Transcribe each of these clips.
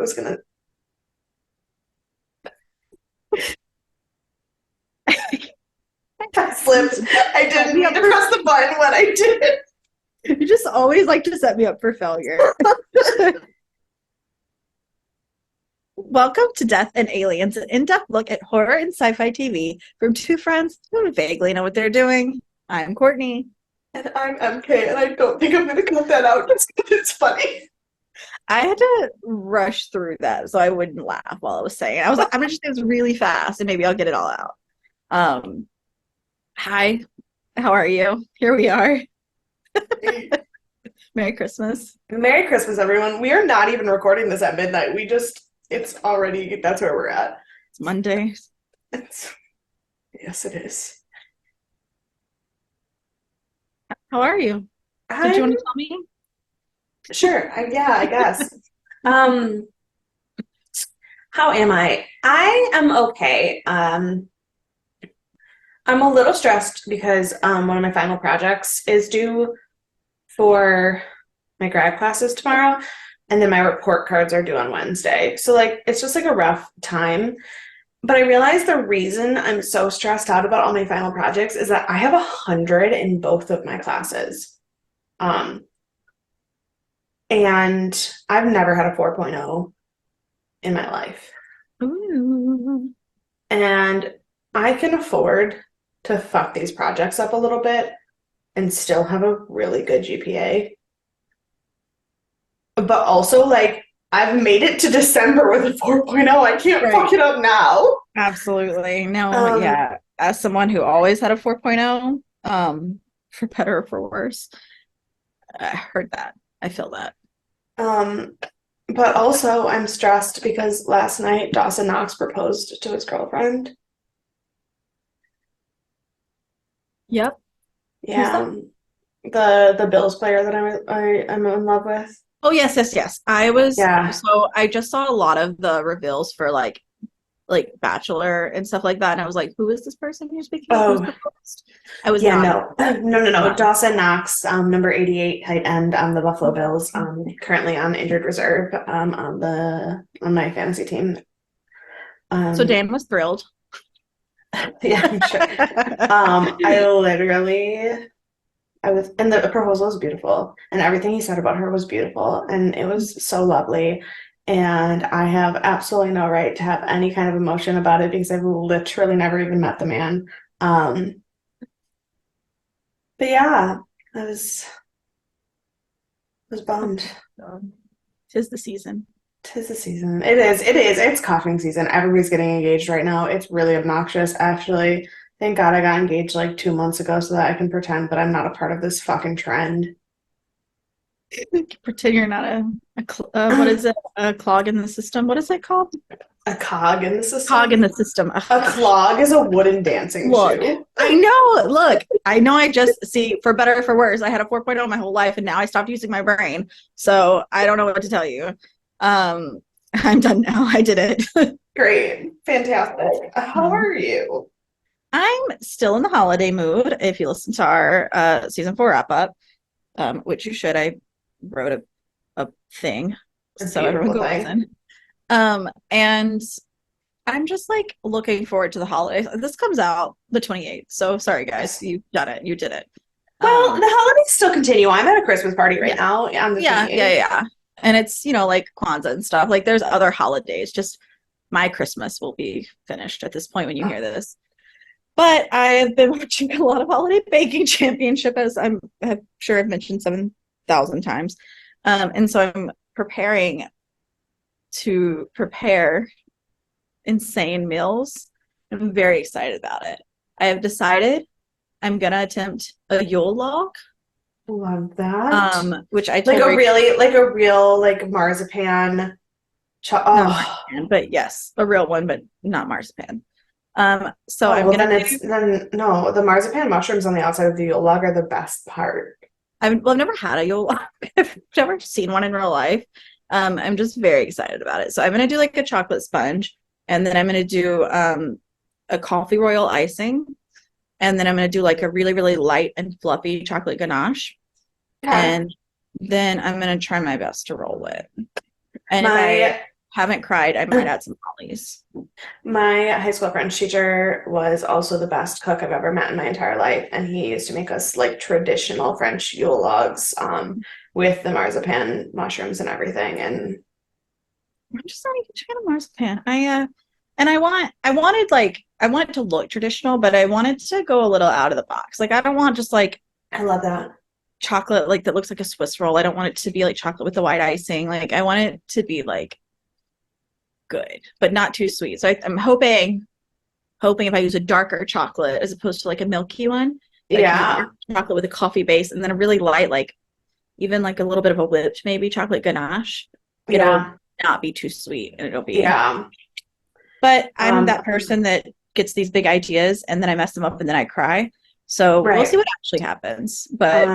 was gonna. I slipped. I didn't mean to press the button when I did. You just always like to set me up for failure. Welcome to Death and Aliens, an in-depth look at horror and sci-fi TV from two friends who vaguely know what they're doing. I'm Courtney. And I'm MK, and I don't think I'm gonna cut that out just because it's funny. I had to rush through that so I wouldn't laugh while I was saying it. I was like, I'm gonna just say this really fast and maybe I'll get it all out. Hi, how are you? Here we are. Merry Christmas. Merry Christmas, everyone. We are not even recording this at midnight. It's already, that's where we're at. It's Monday. Yes, it is. How are you? Did you want to tell me? Sure. Yeah, I guess. How am I? I am okay. I'm a little stressed because one of my final projects is due for my grad classes tomorrow, and then my report cards are due on Wednesday. So like it's just like a rough time. But I realized the reason I'm so stressed out about all my final projects is that I have 100 in both of my classes. And I've never had a 4.0 in my life. Ooh. And I can afford to fuck these projects up a little bit and still have a really good GPA. But also, like, I've made it to December with a 4.0. I can't fuck it up now. Absolutely. No, yeah. As someone who always had a 4.0, for better or for worse, I heard that. I feel that. But also I'm stressed because last night Dawson Knox proposed to his girlfriend. Yep. Yeah. The Bills player that I'm in love with. Oh yes. I just saw a lot of the reveals for like Bachelor and stuff like that, and I was like, who is this person you're speaking of? Who's proposed? I was no. Dawson Knox, number 88 tight end on the Buffalo Bills, currently on injured reserve, on my fantasy team. So Dan was thrilled. Yeah, I'm sure. And the proposal was beautiful, and everything he said about her was beautiful, and it was so lovely. And I have absolutely no right to have any kind of emotion about it because I've literally never even met the man. But yeah, I was bummed. Tis the season. Tis the season. It is. It's coughing season. Everybody's getting engaged right now. It's really obnoxious, actually. Thank God I got engaged like 2 months ago so that I can pretend that I'm not a part of this fucking trend. Pretend you're not what is it? A clog in the system? What is it called? A cog in the system? Cog in the system. A clog is a wooden dancing shoe. I know. Look, I know I just, see, for better or for worse, I had a 4.0 my whole life, and now I stopped using my brain. So I don't know what to tell you. I'm done now. I did it. Great. Fantastic. How are you? I'm still in the holiday mood. If you listen to our season 4 wrap-up, which you should, I wrote a thing so everyone go listen. And I'm just like looking forward to the holidays. This comes out the 28th, so sorry guys, you've done it, you did it. Well, the holidays still continue. I'm at a Christmas party right now on the 28th. Yeah, and it's, you know, like Kwanzaa and stuff. Like there's other holidays. Just my Christmas will be finished at this point when you hear this. But I've been watching a lot of Holiday Baking Championship, as I'm sure I've mentioned 7,000 times. And so I'm preparing to prepare insane meals. I'm very excited about it. I have decided I'm going to attempt a Yule log. Love that. Which I told like a real marzipan. Marzipan, but yes, a real one, but not marzipan. So I'm gonna the marzipan mushrooms on the outside of the Yule log are the best part. I've never had a Yule log. I've never seen one in real life. I'm just very excited about it. So I'm gonna do like a chocolate sponge, and then I'm gonna do a coffee royal icing, and then I'm gonna do like a really, really light and fluffy chocolate ganache. And then I'm gonna try my best to roll it. And if I Haven't cried. I might add some Molly's. My high school French teacher was also the best cook I've ever met in my entire life, and he used to make us like traditional French Yule logs, with the marzipan mushrooms and everything. And I'm just not even a fan of marzipan. And I want it to look traditional, but I wanted to go a little out of the box. Like I don't want just like I love that. chocolate like that looks like a Swiss roll. I don't want it to be like chocolate with the white icing. Like I want it to be like good, but not too sweet. So I'm hoping if I use a darker chocolate as opposed to like a milky one, that I can do Yeah, dark chocolate with a coffee base and then a really light, like even like a little bit of a whipped maybe chocolate ganache. It'll yeah, not be too sweet and it'll be. yeah. But I'm Um, that person that gets these big ideas and then I mess them up and then I cry. So we'll see right. what actually happens. But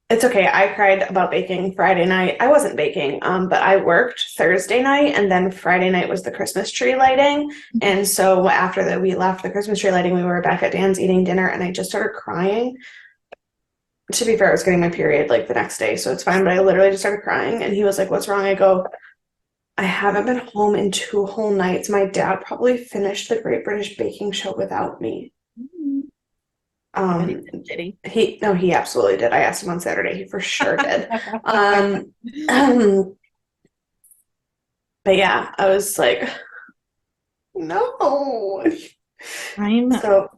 It's okay. I cried about baking Friday night. I wasn't baking, but I worked Thursday night, and then Friday night was the Christmas tree lighting. And so after that, we left the Christmas tree lighting, we were back at Dan's eating dinner, and I just started crying. To be fair, I was getting my period like the next day, so it's fine. But I literally just started crying, and he was like, "What's wrong?" I go, "I haven't been home in 2 whole nights. My dad probably finished the Great British Baking Show without me." I bet he Um, did. he absolutely did. I asked him on Saturday. He for sure did. He? But yeah, I was like, no. I'm So,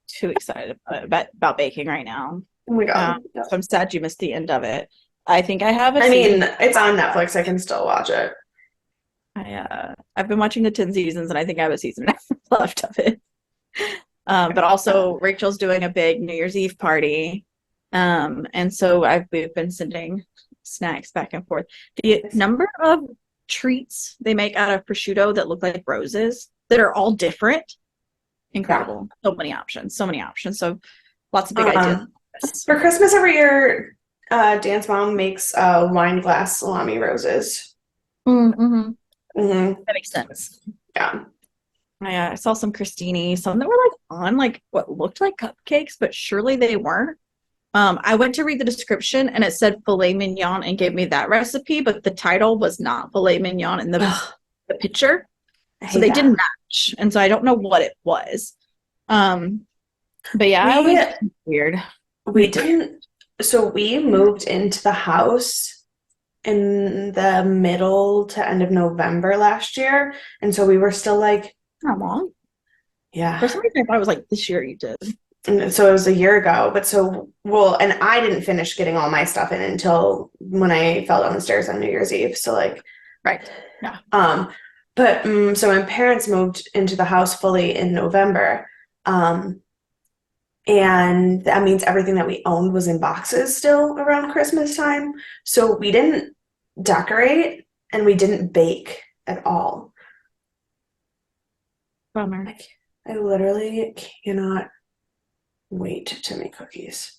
too excited about baking right now. oh my Um, God. so I'm sad you missed the end of it. I think I have a I mean, season. it's on Netflix. I can still watch it. I've been watching the 10 seasons and I think I have a season and a half left of it. But also Rachel's doing a big New Year's Eve party. And so we've been sending snacks back and forth. The number of treats they make out of prosciutto that look like roses that are all different, incredible. So many options, so many options. So lots of big ideas. For Christmas every year, Dan's mom makes wine glass salami roses. Mm-hmm. Hmm. That makes sense. Yeah. I saw some crostini, some that were like on like what looked like cupcakes, but surely they weren't. I went to read the description and it said filet mignon and gave me that recipe, but the title was not filet mignon in Ugh, the picture. I So hate they that. didn't match. And so I don't know what it was. Um, but yeah, it We was weird. we didn't. So we moved into the house in the middle to end of November last year, and so we were still like, How long? For yeah. some reason, I thought it was like this year you did. And so it was a year ago, but so well, and I didn't finish getting all my stuff in until when I fell down the stairs on New Year's Eve. So like, Right. Yeah. um, but so my parents moved into the house fully in November, um, and that means everything that we owned was in boxes still around Christmas time. So we didn't decorate and we didn't bake at all. Bummer. Like, I literally cannot wait to make cookies.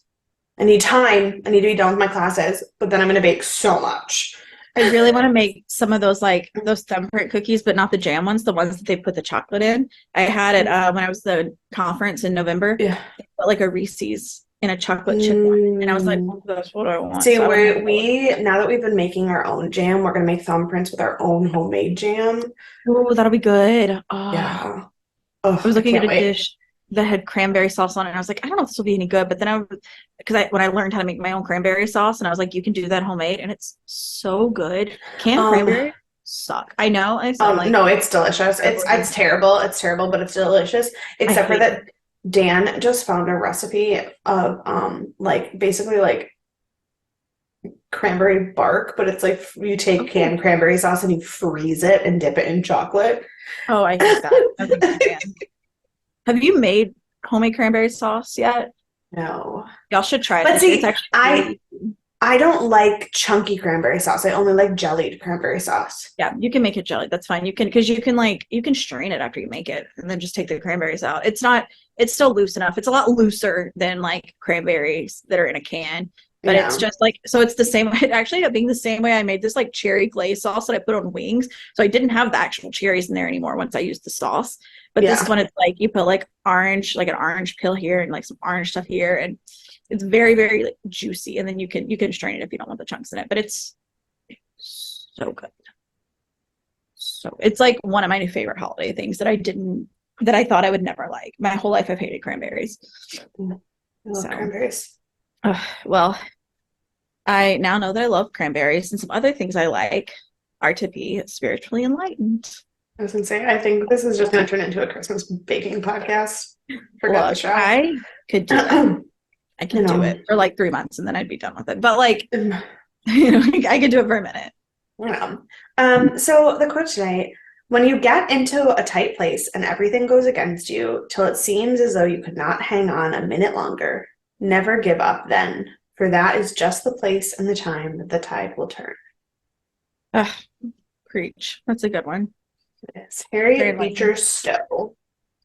I need time. I need to be done with my classes, but then I'm going to bake so much. I really want to make some of those like those thumbprint cookies, but not the jam ones, the ones that they put the chocolate in. I had it when I was at the conference in November. Yeah. But like a Reese's in a chocolate chip one. And I was like, Mm. oh, that's what I want. See, So I don't know. we now that we've been making our own jam, we're gonna make thumbprints with our own homemade jam. Oh, that'll be good. Oh, Yeah. Oh, I was I looking at can't a wait. dish that had cranberry sauce on it. And I was like, I don't know if this will be any good. But then when I learned how to make my own cranberry sauce, and I was like, you can do that homemade, and it's so good. Canned Um, cranberry suck. I know I sound like no, it's delicious. It's terrible. It's terrible, but it's delicious. I Except for hate that Dan just found a recipe of like basically like cranberry bark, but it's like you take it. canned cranberry sauce and you freeze it and dip it in chocolate. Oh, I hate that. I think I can. Have you made homemade cranberry sauce yet? No. Y'all should try it. But It's see, actually I really, I don't like chunky cranberry sauce. I only like jellied cranberry sauce. yeah, you can make it jelly. That's fine. You can because you can strain it after you make it and then just take the cranberries out. It's still loose enough. It's a lot looser than like cranberries that are in a can. But Yeah. it's just like so it's the same it actually ended up being the same way I made this like cherry glaze sauce that I put on wings. So I didn't have the actual cherries in there anymore once I used the sauce. But Yeah. this one it's like you put like orange, like an orange peel here and like some orange stuff here and it's very, very like, juicy, and then you can strain it if you don't want the chunks in it. But it's so good, so it's like one of my new favorite holiday things that I thought I would never like. My whole life I've hated cranberries. I love So, cranberries. well, I now know that I love cranberries, and some other things I like are to be spiritually enlightened. I was gonna say, I think this is just gonna turn into a Christmas baking podcast. Forget the Look, show. I could do it. I could do know. it for like 3 months and then I'd be done with it. But like, Mm, I could do it for a minute. Yeah. So the quote today, when you get into a tight place and everything goes against you till it seems as though you could not hang on a minute longer, never give up then, for that is just the place and the time that the tide will turn. Ugh, preach. That's a good one. It's Very Harriet enlightening. Beecher Stowe.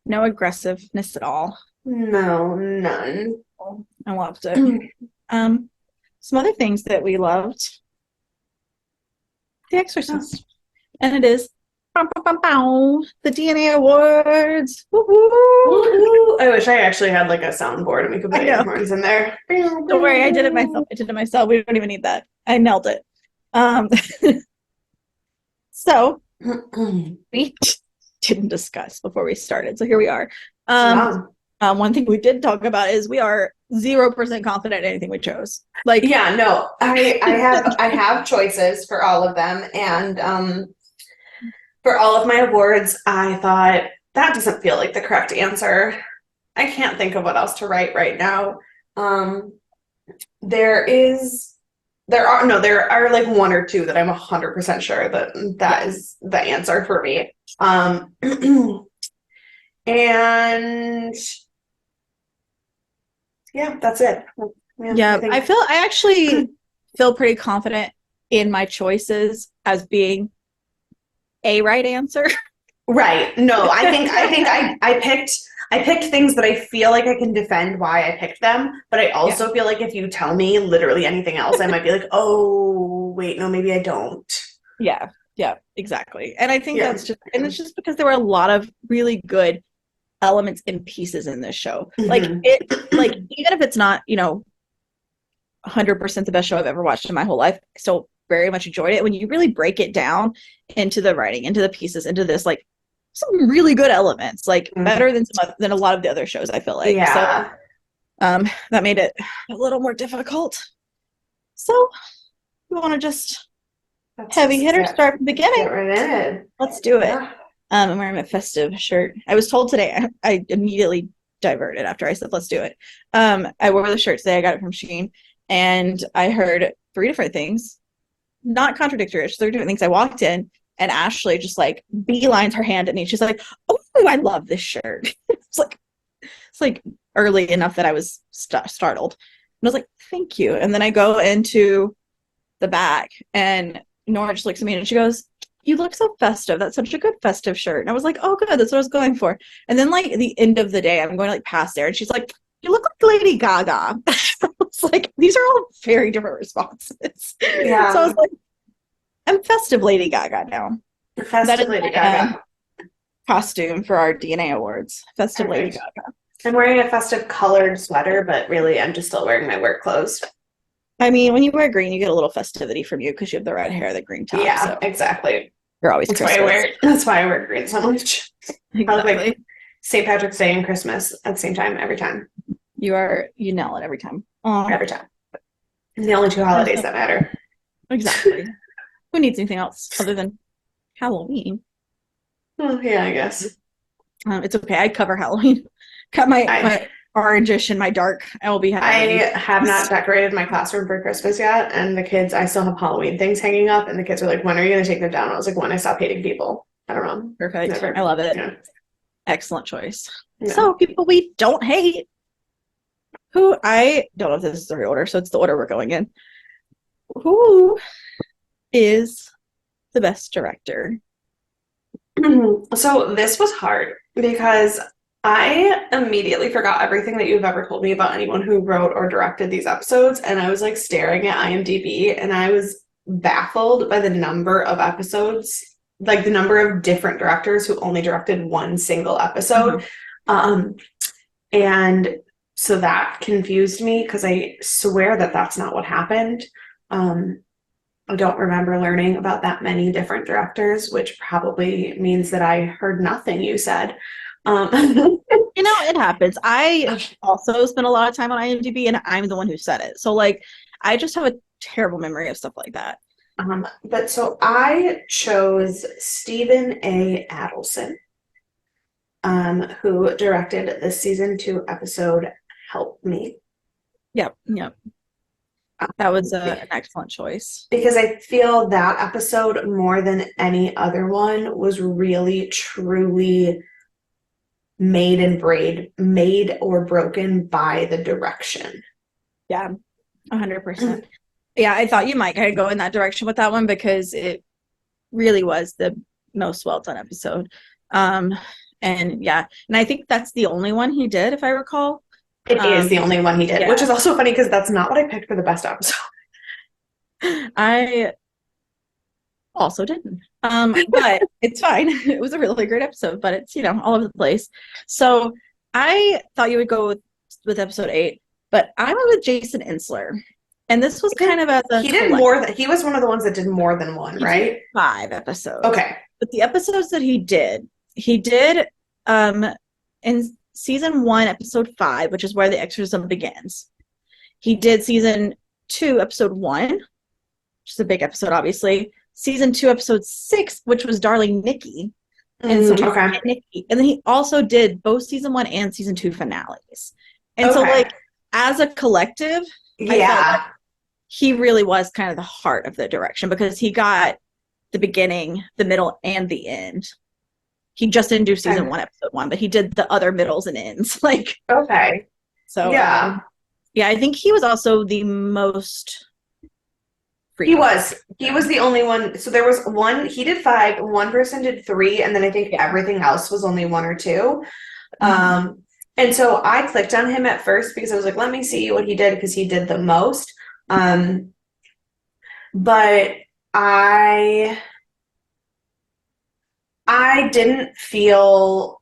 No aggressiveness at all. No, none. I loved it. Some other things that we loved. The Exorcist. And it is the DNA Awards. Woo-hoo. I wish I actually had like a soundboard and we could put horns in there. Don't worry, I did it myself. We don't even need that. I nailed it. So we didn't discuss before we started. So here we are. One thing we did talk about is we are 0% confident in anything we chose. Like, yeah, no, I have choices for all of them, and for all of my awards, I thought that doesn't feel like the correct answer. I can't think of what else to write right now. There are like one or two that I'm 100% sure that is the answer for me. And yeah, that's it. Yeah, I actually feel pretty confident in my choices as being a right answer. Right. No, I think I picked things that I feel like I can defend why I picked them, but I also feel like if you tell me literally anything else, I might be like, oh, wait, no, maybe I don't. Yeah, exactly. And I think it's just because there were a lot of really good elements and pieces in this show. Like even if it's not, 100% the best show I've ever watched in my whole life, I still very much enjoyed it. When you really break it down into the writing, into the pieces, into this, like, some really good elements, like better than a lot of the other shows, I feel like. Yeah. So that made it a little more difficult. So we want to just heavy hitter start from the beginning. Get right in it. Let's do it. I'm wearing a festive shirt. I was told today, I immediately diverted after I said, let's do it. I wore the shirt today. I got it from Shein. And I heard 3 different things, not contradictory, just 3 different things. I walked in and Ashley just like beelines her hand at me. She's like, oh, I love this shirt. It's like early enough that I was startled. And I was like, thank you. And then I go into the back and Nora just looks at me and she goes, you look so festive. That's such a good festive shirt. And I was like, oh, good. That's what I was going for. And then like at the end of the day, I'm going to like pass there and she's like, you look like Lady Gaga. It's like, these are all very different responses. Yeah. So I was like, I'm festive Lady Gaga now. Festive Lady Gaga. Costume for our DNA Awards. Festive Lady Gaga. I'm wearing a festive colored sweater, but really I'm just still wearing my work clothes. I mean, when you wear green, you get a little festivity from you because you have the red hair, the green top. Yeah, so exactly. You're always Christmas. That's why I wear green so much. Exactly. I look like St. Patrick's Day and Christmas at the same time every time. You nail it every time. Every time. It's the only 2 holidays that matter. Exactly. Who needs anything else other than Halloween? Oh, yeah, I guess. It's okay. I cover Halloween. Cut my orangish and my dark. I will be happy. I have not decorated my classroom for Christmas yet, and the kids, I still have Halloween things hanging up, and the kids are like, when are you going to take them down? I was like, when I stop hating people. I don't know. Perfect. Never. I love it. Yeah. Excellent choice. Yeah. So, people we don't hate, who I don't know if this is the right order, so it's the order we're going in. Who is the best director? So this was hard because I immediately forgot everything that you've ever told me about anyone who wrote or directed these episodes, and I was like staring at IMDb and I was baffled by the number of episodes, like the number of different directors who only directed one single episode. And so that confused me because I swear that that's not what happened. I don't remember learning about that many different directors, which probably means that I heard nothing you said. You know, it happens. I also spent a lot of time on IMDb, and I'm the one who said it. So, like, I just have a terrible memory of stuff like that. But so I chose Stephen A. Adelson, who directed the season 2 episode Help Me. Yep, yep. That was an excellent choice. Because I feel that episode, more than any other one, was really, truly made or broken by the direction. Yeah, 100%. Yeah, I thought you might kind of go in that direction with that one because it really was the most well done episode. And yeah, and I think that's the only one he did, if I recall. It is the only one he did, yeah. which is also funny because that's not what I picked for the best episode. I also didn't. But it's fine. It was a really great episode, but it's, you know, all over the place. So I thought you would go with episode 8, but I went with Jason Insler. And this was kind of as a he did more than he was one of the ones that did more than one, right? 5 episodes. Okay. But the episodes that he did in season 1, episode 5, which is where the exorcism begins. He did season 2, episode 1, which is a big episode, obviously. Season 2, episode 6, which was Darling Nikki. And so okay. Nikki. And then he also did both season 1 and season 2 finales. And so, like, as a collective, yeah, he really was kind of the heart of the direction because he got the beginning, the middle, and the end. He just didn't do season 1, episode 1, but he did the other middles and ends. Like, okay. So yeah, yeah, I think he was also the most. He was the only one. So there was one. He did 5. One person did 3, and then I think everything else was only 1 or 2. And so I clicked on him at first because I was like, let me see what he did because he did the most. But I didn't feel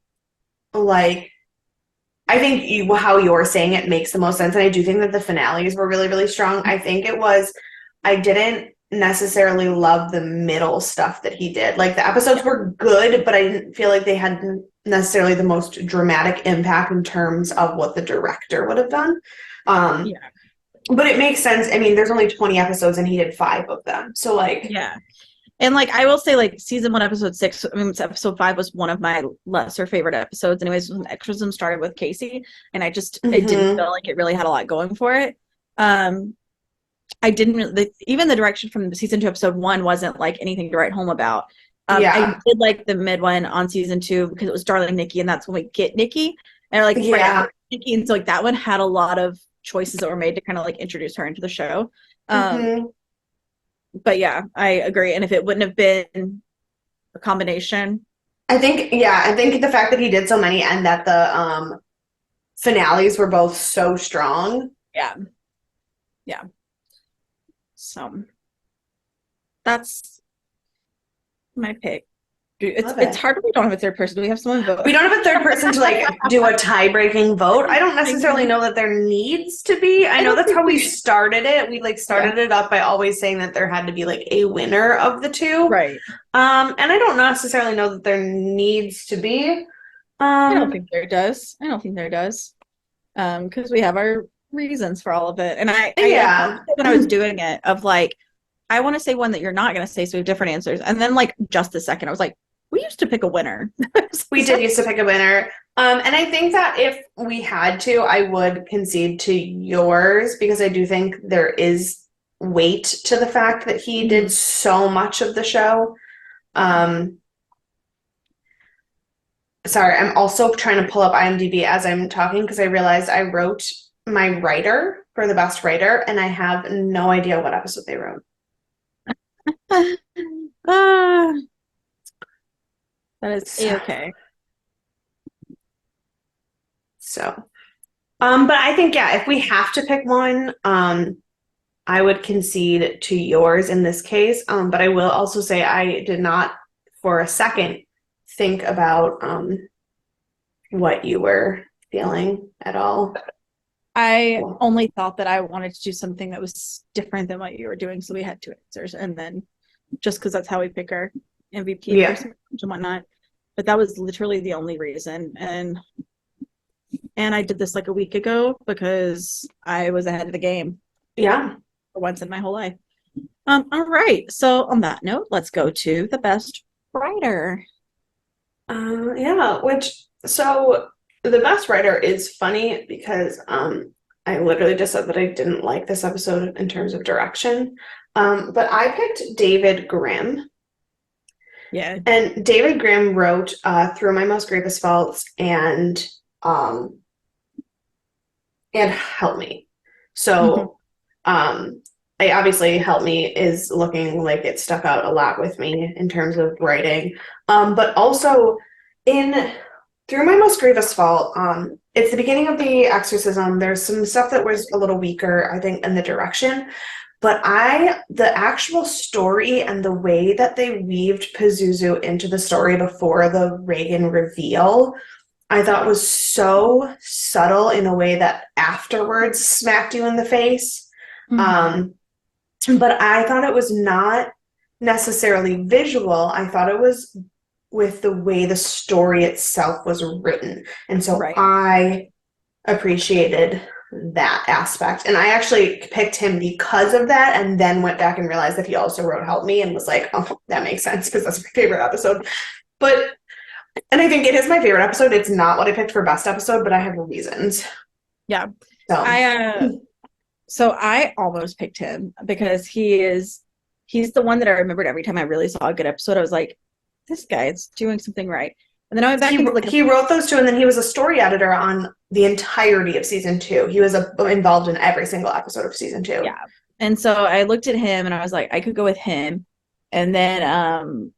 like, I think how you're saying it makes the most sense. And I do think that the finales were really, really strong. I think I didn't necessarily love the middle stuff that he did. Like the episodes were good, but I didn't feel like they had necessarily the most dramatic impact in terms of what the director would have done. But it makes sense. I mean, there's only 20 episodes and he did 5 of them. So like, yeah. And like, I will say like season 1, episode 6, I mean, episode 5 was one of my lesser favorite episodes. Anyways, when Exorcism started with Casey, and I just, it didn't feel like it really had a lot going for it. I didn't even the direction from season 2, episode 1 wasn't like anything to write home about. I did like the mid one on season 2 because it was Darling Nikki, and that's when we get Nikki. And like, Nikki, and so like that one had a lot of choices that were made to kind of like introduce her into the show. But yeah, I agree. And if it wouldn't have been a combination, I think the fact that he did so many and that the finales were both so strong. Yeah. So that's my pick. It's hard when we don't have a third person. Do we have someone vote? We don't have a third person to like do a tie-breaking vote. I don't necessarily know that there needs to be. I know that's how we started it. We like started it up by always saying that there had to be like a winner of the 2. Right. And I don't necessarily know that there needs to be. I don't think there does. Because we have our reasons for all of it. And I when I was doing it of like, I want to say one that you're not going to say, so we have different answers. And then like just a second, I was like, we used to pick a winner. We did used to pick a winner. And I think that if we had to, I would concede to yours because I do think there is weight to the fact that he did so much of the show. Sorry, I'm also trying to pull up IMDb as I'm talking because I realized I wrote my writer for the best writer and I have no idea what episode they wrote. That is okay. So, but I think, if we have to pick one, I would concede to yours in this case. But I will also say I did not for a second think about what you were feeling at all. I Cool. only thought that I wanted to do something that was different than what you were doing, so we had two answers, and then just because that's how we pick our MVP Yeah. person and whatnot. But that was literally the only reason, and I did this like a week ago because I was ahead of the game Yeah. for once in my whole life. All right. So on that note, let's go to the best writer. Yeah, so the best writer is funny because I literally just said that I didn't like this episode in terms of direction. But I picked David Grimm. Yeah. And David Grimm wrote Through My Most Grievous Faults um and Help Me. So I obviously Help Me is looking like it stuck out a lot with me in terms of writing. But also in Through My Most Grievous Fault, it's the beginning of the exorcism. There's some stuff that was a little weaker, I think, in the direction. But the actual story and the way that they weaved Pazuzu into the story before the Reagan reveal, I thought was so subtle in a way that afterwards smacked you in the face. Um, but I thought it was not necessarily visual. I thought it was with the way the story itself was written. And so Right. I appreciated that aspect. And I actually picked him because of that, and then went back and realized that he also wrote Help Me and was like, oh, that makes sense because that's my favorite episode. But, and I think it is my favorite episode. It's not what I picked for best episode, but I have reasons. Yeah. So, So I almost picked him because he's the one that I remembered every time I really saw a good episode. I was like, this guy is doing something right. And then I went back and like he wrote those two, and then he was a story editor on the entirety of season 2. He was involved in every single episode of season 2. yeah. And so I looked at him and I was like, I could go with him. And then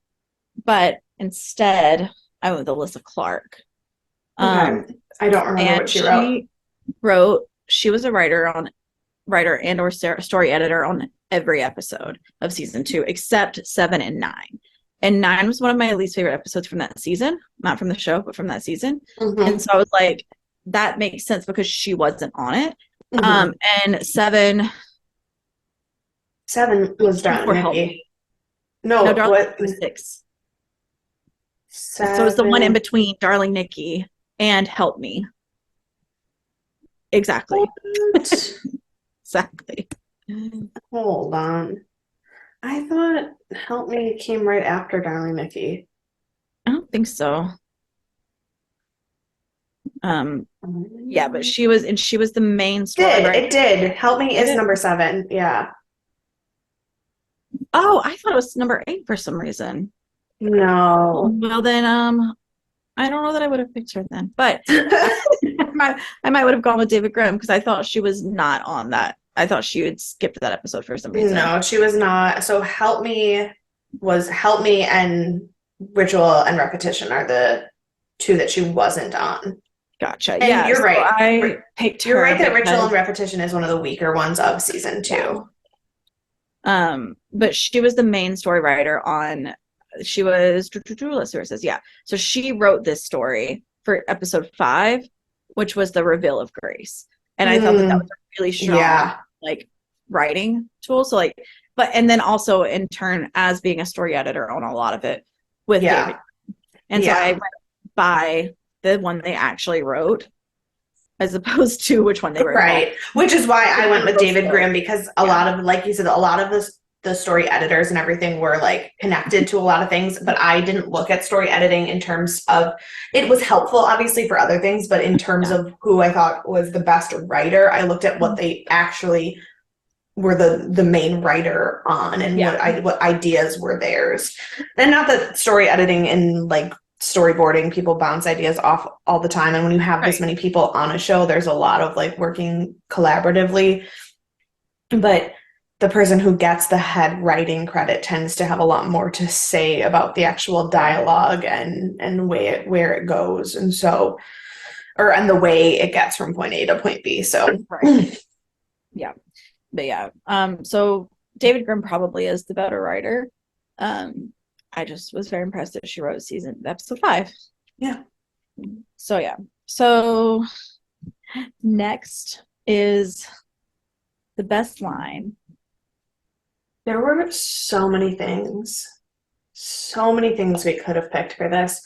but instead I went with Alyssa Clark. Okay. I don't remember what she wrote. She was a writer and or story editor on every episode of season 2 except 7 and 9. And 9 was one of my least favorite episodes from that season, not from the show, but from that season. And so I was like, that makes sense because she wasn't on it. And 7 was Darling Nikki. No, Darling what was 6. 7? So it's the one in between Darling Nikki and Help Me. Exactly. What? Exactly. Hold on. I thought Help Me came right after Darling Nikki. I don't think so. Yeah, but she was the main story. It did. Help Me is number 7. Yeah. Oh, I thought it was number 8 for some reason. No. Well then, I don't know that I would have picked her then, but I might would have gone with David Grimm because I thought she was not on that. I thought she had skipped that episode for some reason. No, she was not. So Help Me and Ritual and Repetition are the 2 that she wasn't on. Gotcha. And yeah, you're right. I picked her. You're right that Ritual and Repetition is one of the weaker ones of season 2. But she was the main story writer on. She was. Let's see where it says. Yeah, so she wrote this story for episode 5, which was the reveal of Grace, and I thought that was a really strong, like, writing tool. So like, and then also in turn as being a story editor on a lot of it with David, and so I went by the one they actually wrote as opposed to which one they wrote. Right. Which is why I went with David Grimm, because a lot of, like you said, a lot of the story editors and everything were like connected to a lot of things, but I didn't look at story editing in terms of, it was helpful obviously for other things, but in terms of who I thought was the best writer, I looked at what they actually were the main writer on, and what ideas were theirs. And not that story editing and like storyboarding, people bounce ideas off all the time, and when you have this many people on a show, there's a lot of like working collaboratively, but the person who gets the head writing credit tends to have a lot more to say about the actual dialogue and where it goes, and so, and the way it gets from point A to point B. So yeah, but yeah, so David Grimm probably is the better writer. I just was very impressed that she wrote episode 5. Yeah. So yeah. So next is the best line? There were so many things we could have picked for this.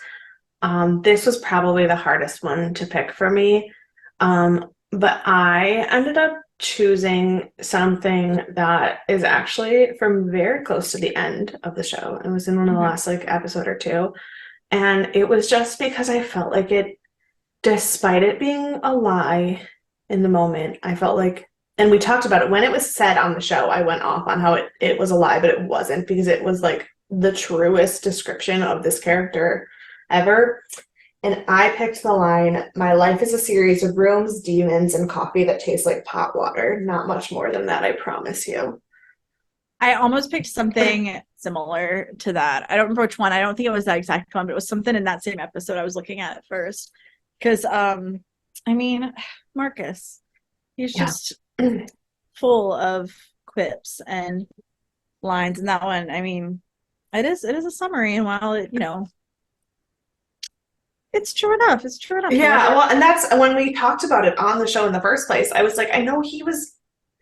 This was probably the hardest one to pick for me. But I ended up choosing something that is actually from very close to the end of the show. It was in one of the Okay. last like episode or two. And it was just because I felt like it, despite it being a lie in the moment, I felt like, and we talked about it when it was said on the show, I went off on how it was a lie, but it wasn't because it was like the truest description of this character ever. And I picked the line, "My life is a series of rooms, demons, and coffee that tastes like pot water. Not much more than that, I promise you." I almost picked something similar to that. I don't remember which one. I don't think it was that exact one, but it was something in that same episode I was looking at first. Because, I mean, Marcus, he's Yeah. just full of quips and lines. And that one, I mean, it is a summary. And while it, it's true enough. It's true enough. Yeah, However, well, and that's when we talked about it on the show in the first place. I was like, I know he was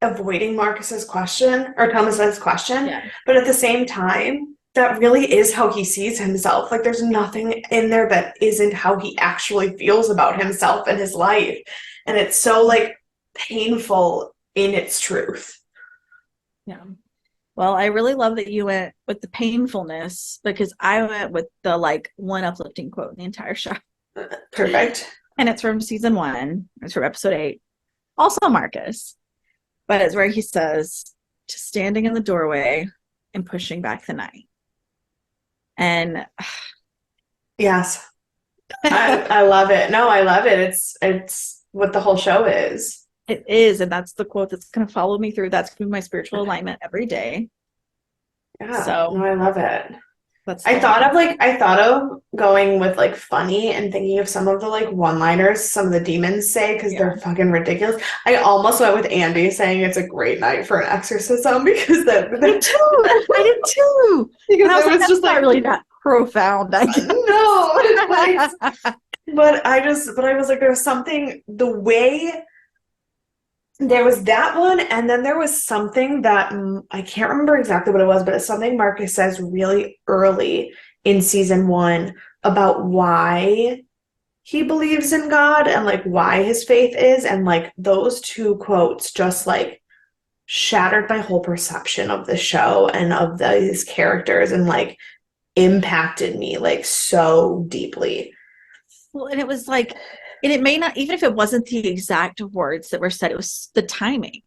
avoiding Marcus's question or Thomas's question, yeah. but at the same time, that really is how he sees himself. Like, there's nothing in there that isn't how he actually feels about himself and his life. And it's so, like, painful in its truth. Yeah. Well, I really love that you went with the painfulness because I went with the like one uplifting quote in the entire show. Perfect. And it's from season 1. It's from episode 8. Also Marcus. But it's where he says, just standing in the doorway and pushing back the night. And Yes. I love it. No, I love it. It's what the whole show is. it is, and that's the quote that's going to follow me through. That's going to be my spiritual alignment every day. Yeah. So No, I love it. that's I thought of going with like funny and thinking of some of the like one-liners some of the demons say because yeah. they're fucking ridiculous. I almost went with Andy saying it's a great night for an exorcism because Me too. I did too. because And I was it like, was that's just not like really that profound, I no, guess. but I was like there was something the way there was that one, and then there was something that I can't remember exactly what it was, but it's something Marcus says really early in season 1 about why he believes in God and like why his faith is, and like those two quotes just like shattered my whole perception of the show and of these characters and like impacted me like so deeply. Well, and it was like, and it may not, even if it wasn't the exact words that were said, it was the timing.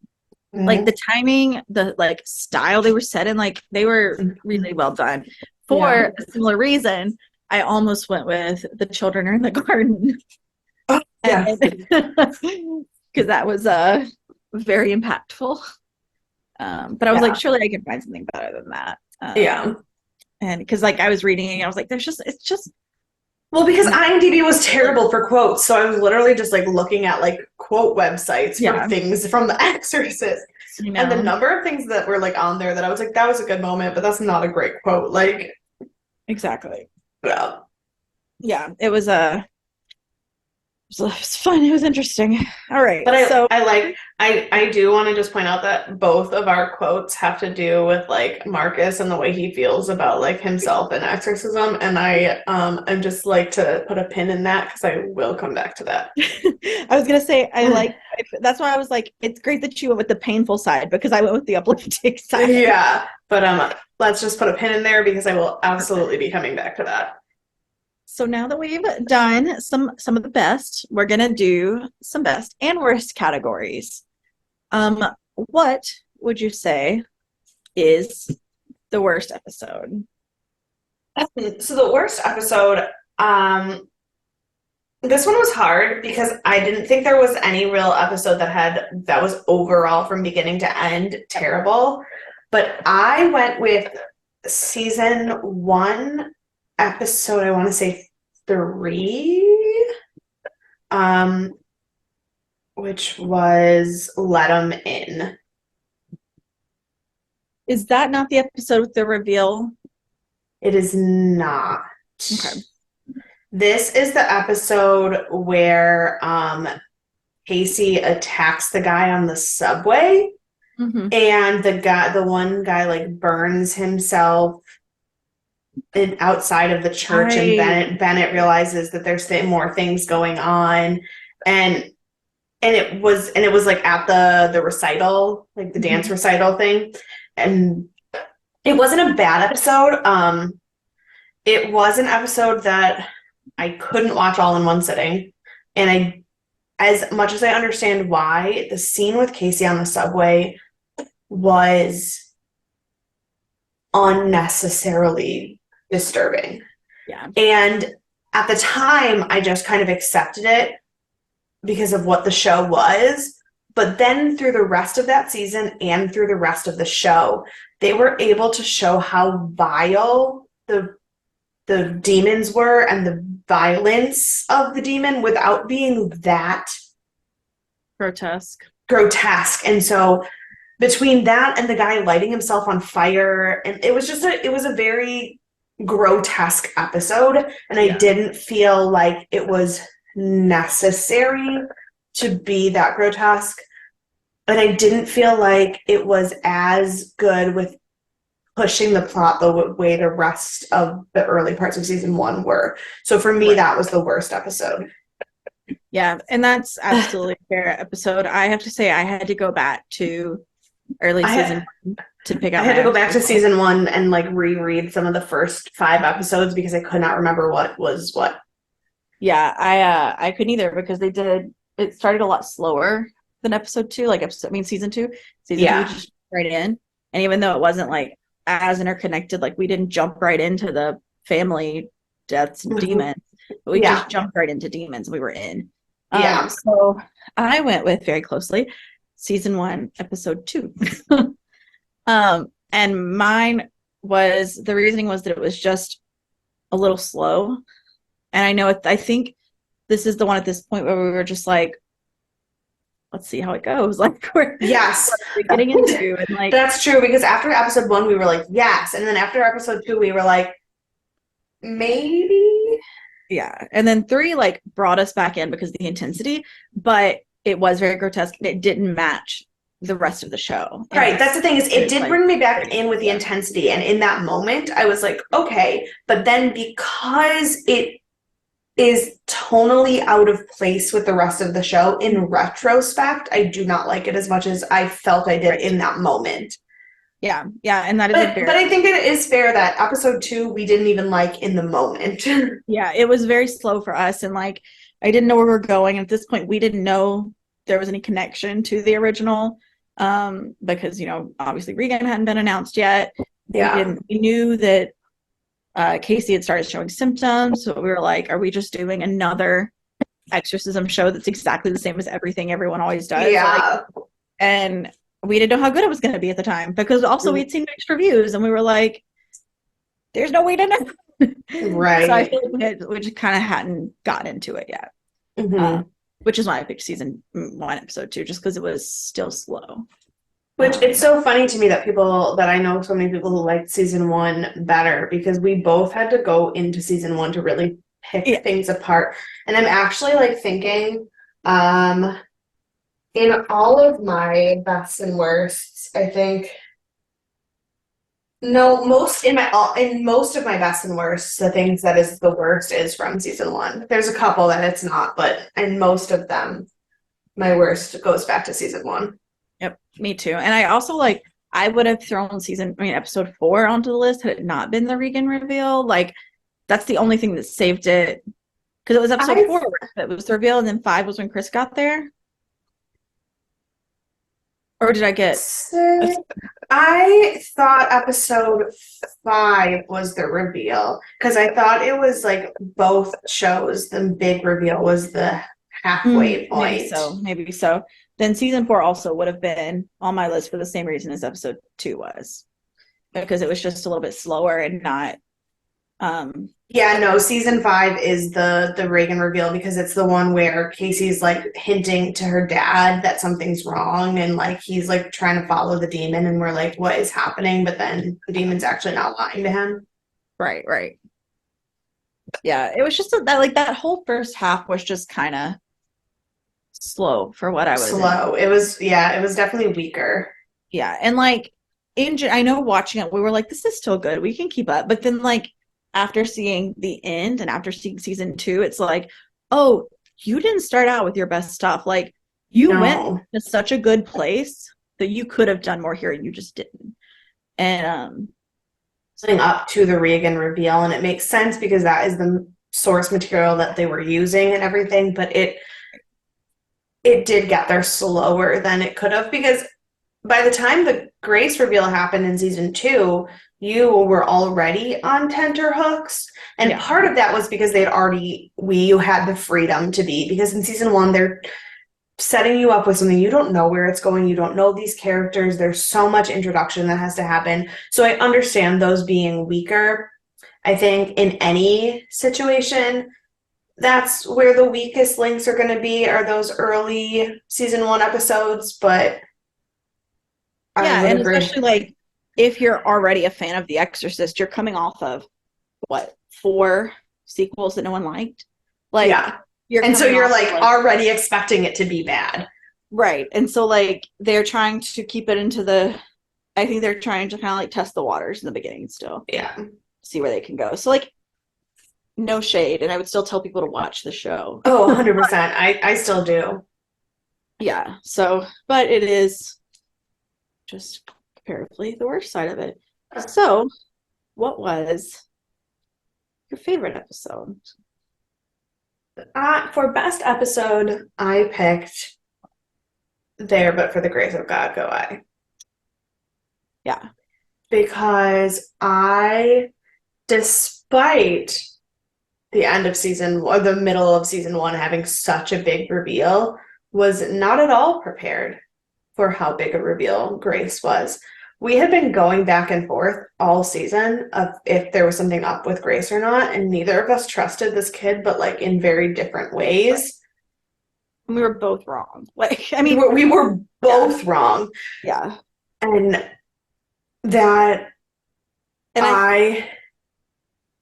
Like Mm-hmm. the timing, the like style they were said in, like they were really well done. Yeah. For a similar reason, I almost went with the children are in the garden. Oh, And yeah. because that was very impactful. But I was like, Yeah. surely I can find something better than that. Yeah. And because like I was reading it, and I was like, it's just Well, because not, IMDb was terrible for quotes, so I was literally just like looking at like quote websites for yeah, things from The Exorcist. you And the know, number of things that were like on there that I was like, that was a good moment, but that's not a great quote. Like, exactly. yeah. Yeah, it was it was fun. It was interesting. All right, But so I do want to just point out that both of our quotes have to do with like Marcus and the way he feels about like himself and exorcism. And I'm just like to put a pin in that because I will come back to that. I was gonna say that's why I was like, it's great that you went with the painful side because I went with the uplifting side. Yeah, but let's just put a pin in there because I will absolutely be coming back to that. So now that we've done some of the best, we're gonna do some best and worst categories. What would you say is the worst episode? So the worst episode, this one was hard because I didn't think there was any real episode that was overall from beginning to end terrible. But I went with season 1, episode, I want to say 3, um, which was Let 'Em In. Is that not the episode with the reveal? It is not. Okay. This is the episode where Casey attacks the guy on the subway, Mm-hmm. and the one guy like burns himself outside of the church, and Right. Bennett realizes that there's more things going on, and it was like at the recital, like the dance Mm-hmm. recital thing, and it wasn't a bad episode. It was an episode that I couldn't watch all in one sitting, and I, as much as I understand why, the scene with Casey on the subway was unnecessarily disturbing. Yeah. And at the time, I just kind of accepted it because of what the show was. But then through the rest of that season and through the rest of the show, they were able to show how vile the demons were and the violence of the demon without being that Grotesque. grotesque. And so between that and the guy lighting himself on fire, and it was just it was a very grotesque episode, and I didn't feel like it was necessary to be that grotesque, and I didn't feel like it was as good with pushing the plot the way the rest of the early parts of season 1 were. So for me, that was the worst episode. Yeah, and that's absolutely a fair episode. I have to say I had to go back to early season to pick out. I had to go back to season 1 and like reread some of the first 5 episodes because I could not remember what was what. Yeah, I couldn't either because it started a lot slower than episode 2, season 2. Season 2 just right in. And even though it wasn't like as interconnected, like we didn't jump right into the family deaths and demons, but we just jumped right into demons. We were in. So I went with very closely season 1, episode 2. And mine was, the reasoning was that it was just a little slow. And I know I think this is the one at this point where we were just like, let's see how it goes. Like we're getting into, and like that's true, because after episode 1 we were like yes, and then after episode 2 we were like maybe. Yeah, and then 3 like brought us back in because of the intensity, but it was very grotesque. It didn't match the rest of the show. Right, that's the thing, is it did bring me back in with the intensity, and in that moment I was like okay, but then because it is tonally out of place with the rest of the show, in retrospect I do not like it as much as I felt I did in that moment. Yeah, and that is but I think it is fair that episode 2 we didn't even like in the moment. Yeah, it was very slow for us, and like I didn't know where we were going. At this point we didn't know there was any connection to the original, because obviously Regan hadn't been announced yet. We knew that Casey had started showing symptoms, so we were like, are we just doing another exorcism show that's exactly the same as everything everyone always does? And we didn't know how good it was going to be at the time, because also we'd seen mixed reviews, and we were like, there's no way to know. Right. So I feel like we just kind of hadn't gotten into it yet. Which is why I picked season 1, episode 2, just because it was still slow. Which it's so funny to me that I know so many people who liked season 1 better, because we both had to go into season 1 to really pick things apart. And I'm actually like thinking, in all of my bests and worsts, I think in most of my best and worst, the things that is the worst is from season 1. There's a couple that it's not, but in most of them, my worst goes back to season 1. Yep, me too. And I also I would have thrown episode 4 onto the list had it not been the Regan reveal. Like that's the only thing that saved it, because it was episode 4 that was the reveal, and then 5 was when Chris got there. Or did I get? I thought episode 5 was the reveal, because I thought it was like both shows. The big reveal was the halfway point. Maybe so. Then season 4 also would have been on my list for the same reason as episode 2 was, because it was just a little bit slower and not. Season 5 is the Reagan reveal, because it's the one where Casey's like hinting to her dad that something's wrong, and like he's like trying to follow the demon, and we're like, what is happening? But then the demon's actually not lying to him. Right. Yeah, it was just that whole first half was just kind of slow for what I was in. Slow. It was definitely weaker. Yeah, and like I know watching it, we were like, this is still good. We can keep up. But then like after seeing the end and after seeing season two, it's like, oh, you didn't start out with your best stuff. Like you went No. to such a good place that you could have done more here and you just didn't. And Leading up to the Regan reveal, and it makes sense because that is the source material that they were using and everything, but it did get there slower than it could have, because by the time the Grace reveal happened in season 2, you were already on tenterhooks. And yeah. part of that was because you had the freedom to be, because in season 1, they're setting you up with something, you don't know where it's going, you don't know these characters, there's so much introduction that has to happen. So I understand those being weaker. I think in any situation, that's where the weakest links are going to be, are those early season 1 episodes, but I Yeah, would and agree. especially like if you're already a fan of The Exorcist, you're coming off of what, 4 sequels that no one liked? Like Yeah. you're And so coming you're off of, like already expecting it to be bad. right. And so like they're trying to keep it into I think they're trying to kind of like test the waters in the beginning still. Yeah. See where they can go. So like no shade, and I would still tell people to watch the show. Oh, 100%. I still do. Yeah. So, but it is just comparatively the worst side of it. So, what was your favorite episode? For best episode, I picked There But For the Grace of God Go I. Yeah. Because despite the end of season, or the middle of season 1 having such a big reveal, was not at all prepared for how big a reveal Grace was. We had been going back and forth all season of if there was something up with Grace or not, and neither of us trusted this kid, but like in very different ways. And we were both wrong. Like, I We mean, were both wrong. yeah. And that And I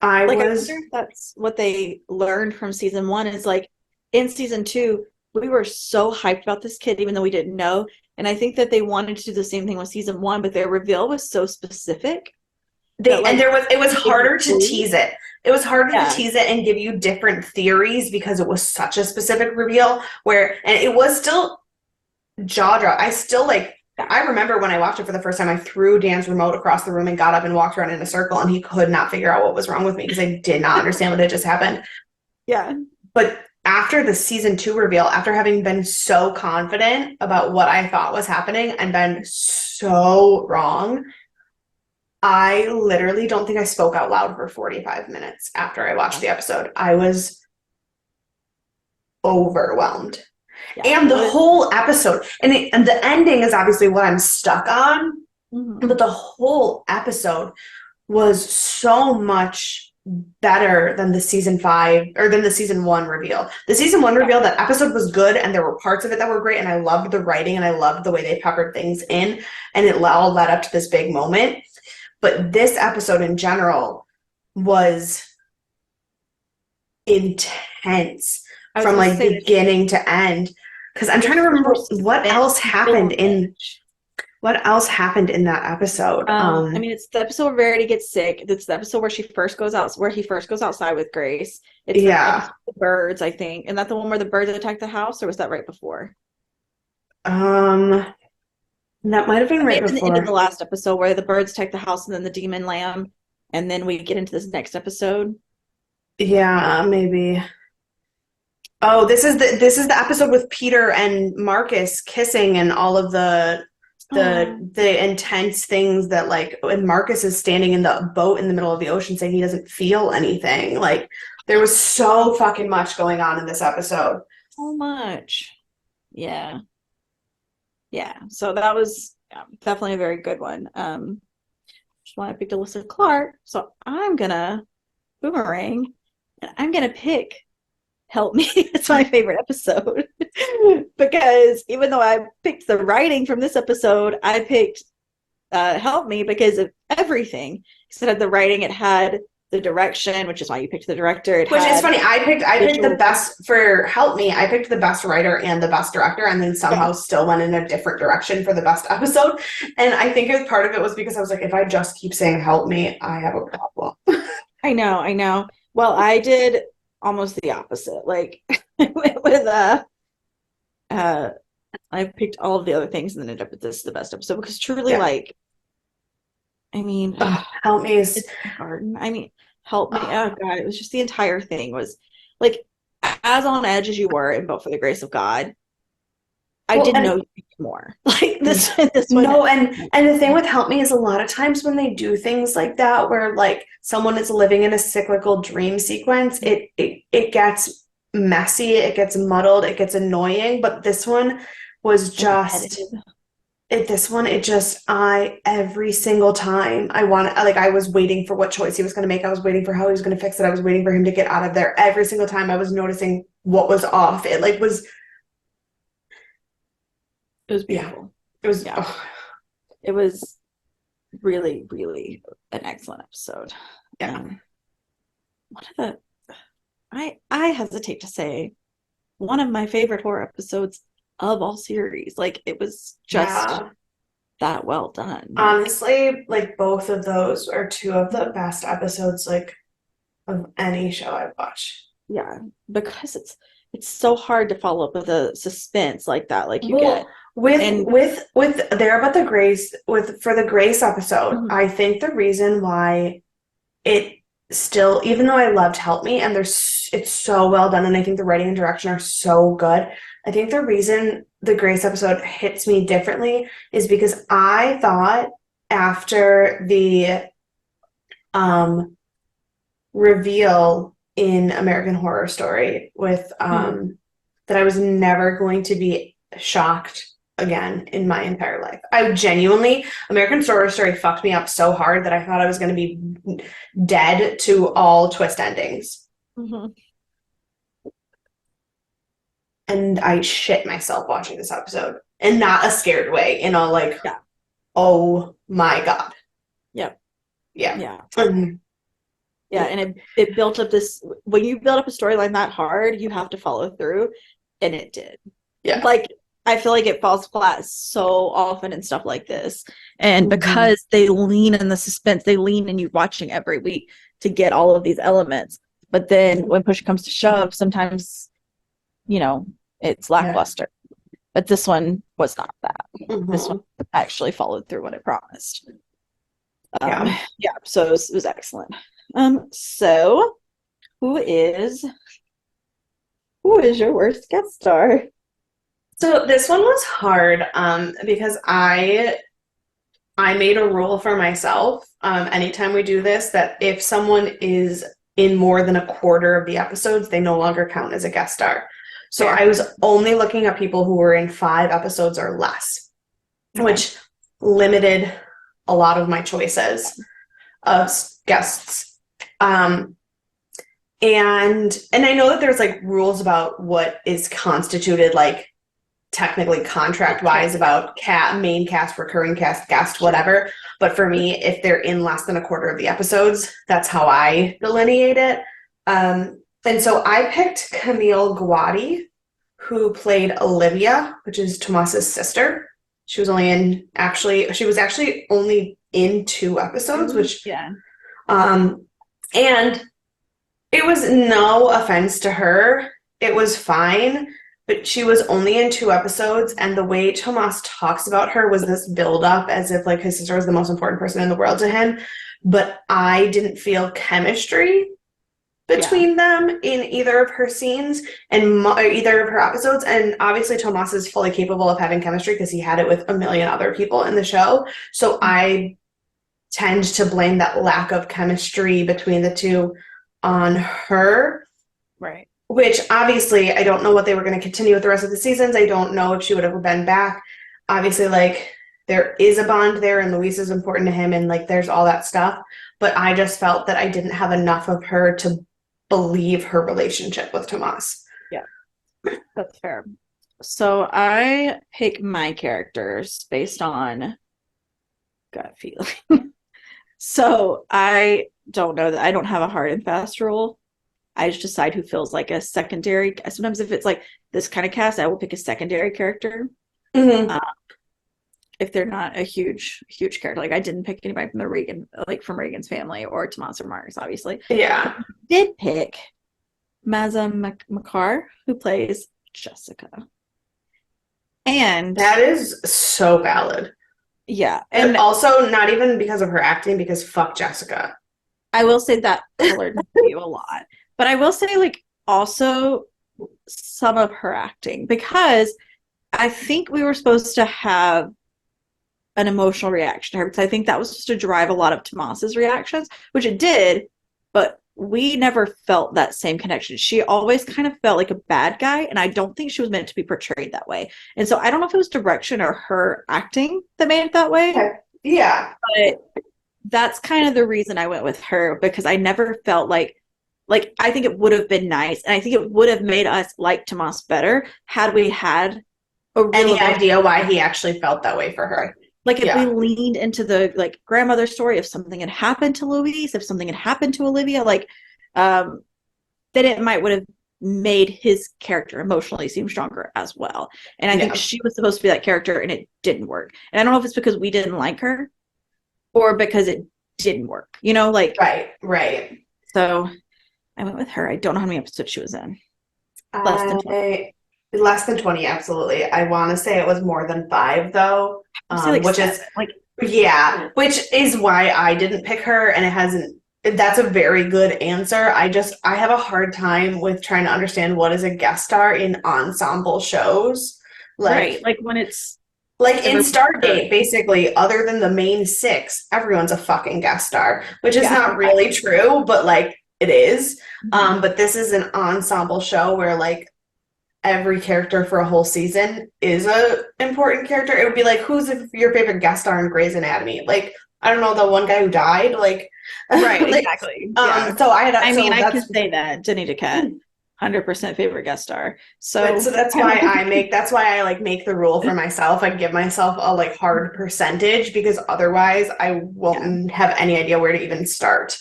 I was wonder if that's what they learned from season 1 is like in season 2, we were so hyped about this kid, even though we didn't know. And I think that they wanted to do the same thing with season 1, but their reveal was so specific that like it was harder to tease it. It was harder yeah. to tease it and give you different theories because it was such a specific reveal, and it was still jaw drop. I remember when I watched it for the first time, I threw Dan's remote across the room and got up and walked around in a circle, and he could not figure out what was wrong with me because I did not understand what had just happened. Yeah. But after the season 2 reveal, after having been so confident about what I thought was happening and been so wrong, I literally don't think I spoke out loud for 45 minutes after I watched the episode. I was overwhelmed. Yeah. And the whole episode, and the ending is obviously what I'm stuck on, but the whole episode was so much better than the season 5 or than the season 1 reveal. The season 1 reveal, that episode was good and there were parts of it that were great, and I loved the writing and I loved the way they peppered things in, and it all led up to this big moment. But this episode in general was intense from like beginning to end. Because I'm trying to remember what else happened in that episode. I mean, it's the episode where Verity gets sick. It's the episode where he first goes outside with Grace. It's the birds, I think. And that the one where the birds attack the house, or was that right before? That might have been right before. The end of the last episode where the birds attack the house and then the demon lamb, and then we get into this next episode. Yeah, maybe. Oh, this is the episode with Peter and Marcus kissing and all of the intense things that, like, when Marcus is standing in the boat in the middle of the ocean saying he doesn't feel anything. Like, there was so fucking much going on in this episode. So much. Yeah. Yeah. So that was definitely a very good one. Just want to pick Alyssa Clark. So I'm gonna boomerang and I'm gonna pick Help Me. It's my favorite episode. Because even though I picked the writing from this episode, I picked Help Me because of everything. Instead of the writing, it had the direction, which is why you picked the director. It Which is had funny. I picked the visual. best for Help Me. I picked the best writer and the best director, and then somehow Yeah, still went in a different direction for the best episode. And I think part of it was because I was like, if I just keep saying Help Me, I have a problem. I know, I know. Well, I did almost the opposite. Like with uh I picked all of the other things and then ended up with this the best episode because truly Yeah. like I mean Help Me is. it's garden. I mean, help me. Oh, Oh God, it was just the entire thing was like as on edge as you were in But for the Grace of God, I well, didn't know and you could do more. Like this one. no, and the thing with Help Me is a lot of times when they do things like that, where like someone is living in a cyclical dream sequence, it gets messy, it gets muddled, it gets annoying. But this one was just Repetitive. this one, it just, I, every single time I was waiting for what choice he was going to make. I was waiting for how he was going to fix it. I was waiting for him to get out of there. Every single time I was noticing what was off. It like was, It was yeah, beautiful. it was, Yeah. oh, It was really, really an excellent episode. yeah, One of the I hesitate to say one of my favorite horror episodes of all series. Like it was just yeah. that well done. Like Honestly, like both of those are two of the best episodes, like of any show I've watched. yeah, because it's so hard to follow up with a suspense like that, like you get. Well, with And there about the Grace with for the Grace episode, Mhm. I think the reason why it still, even though I loved Help Me and it's so well done, and I think the writing and direction are so good, I think the reason the Grace episode hits me differently is because I thought after the um reveal in American Horror Story with Mhm. that I was never going to be shocked again in my entire life. I genuinely, American Horror Story fucked me up so hard that I thought I was going to be dead to all twist endings. Mhm. And I shit myself watching this episode. And not a scared way, in a like, Yeah. oh my God. Yep. Yeah. Yeah. Mhm. Yeah, and it built up this when you build up a storyline that hard, you have to follow through, and it did. Yeah. Like I feel like it falls flat so often and stuff like this. And Mhm. because they lean in the suspense, they lean in you watching every week to get all of these elements. But then when push comes to shove, sometimes, it's Yeah. lackluster. But this one was not that. This one Mhm. actually followed through what it promised. Yeah. Yeah, so it was excellent. So who is your worst guest star? So this one was hard because I made a rule for myself anytime we do this that if someone is in more than a quarter of the episodes, they no longer count as a guest star. So Fair. I was only looking at people who were in 5 episodes or less, Okay. which limited a lot of my choices of guests. And I know that there's like rules about what is constituted like technically contract wise about main cast, recurring cast, guest, whatever. But for me, if they're in less than a quarter of the episodes, that's how I delineate it. And so I picked Camille Guadi, who played Olivia, which is Tomas's sister. She was actually only in 2 episodes, which Yeah. And it was no offense to her. It was fine, but she was only in 2 episodes, and the way Tomas talks about her was this build up as if like his sister was the most important person in the world to him. But I didn't feel chemistry between them in either of her scenes and either of her episodes. And obviously, Tomas is fully capable of having chemistry because he had it with a million other people in the show. So I tend to blame that lack of chemistry between the two on her. Right. Which obviously I don't know what they were going to continue with the rest of the seasons. I don't know if she would have been back. Obviously, like there is a bond there, and Luis is important to him, and like there's all that stuff. But I just felt that I didn't have enough of her to believe her relationship with Tomas. Yeah, that's fair. So I pick my characters based on gut feeling. So I don't know that I don't have a hard and fast rule. I just decide who feels like a secondary. Sometimes if it's like this kind of cast, I will pick a secondary character. Hmm. Uh, if they're not a huge character, like I didn't pick anybody from the Regan, like from Regan's family or Tomas or Marcus, obviously. But Yeah, I did pick Maza Makar, who plays Jessica, and that is so valid. yeah, But and also not even because of her acting, because fuck Jessica. I will say that colored my view a lot. But I will say, like, also some of her acting because I think we were supposed to have an emotional reaction to her because I think that was supposed to drive a lot of Tomas's reactions, which it did, but we never felt that same connection. She always kind of felt like a bad guy, and I don't think she was meant to be portrayed that way. And so I don't know if it was direction or her acting that made it that way, Okay. Yeah. but that's kind of the reason I went with her because I never felt like I think it would have been nice and I think it would have made us like Tomas better had we had a real Any emotion. idea why he actually felt that way for her? Like if we Yeah. leaned into the like grandmother story, if something had happened to Louise, if something had happened to Olivia, like um then it might would have made his character emotionally seem stronger as well. And I think Yeah. she was supposed to be that character and it didn't work. And I don't know if it's because we didn't like her or because it didn't work. Like Right. Right. so I went with her. I don't know how many episodes she was in. Less than 20. I less than 20, absolutely. I want to say it was more than five though. I'd say like Which 7. is Like yeah, which is why I didn't pick her and it hasn't that's a very good answer. I have a hard time with trying to understand what is a guest star in ensemble shows. right. Like Like when it's like in everyone. Stargate, basically, other than the main six, everyone's a fucking guest star, which is Yeah. not really true, but like it is. Mhm. But this is an ensemble show where like every character for a whole season is a important character. It would be like, who's your favorite guest star in Grey's Anatomy? Like, I don't know, the one guy who died, like, Right, like, exactly. Yeah. so I had, I mean, so I can that's, say that Denny DeCat, 100% favorite guest star. but So so that's why that's why I like make the rule for myself. I give myself a like hard percentage because otherwise I yeah, won't have any idea where to even start.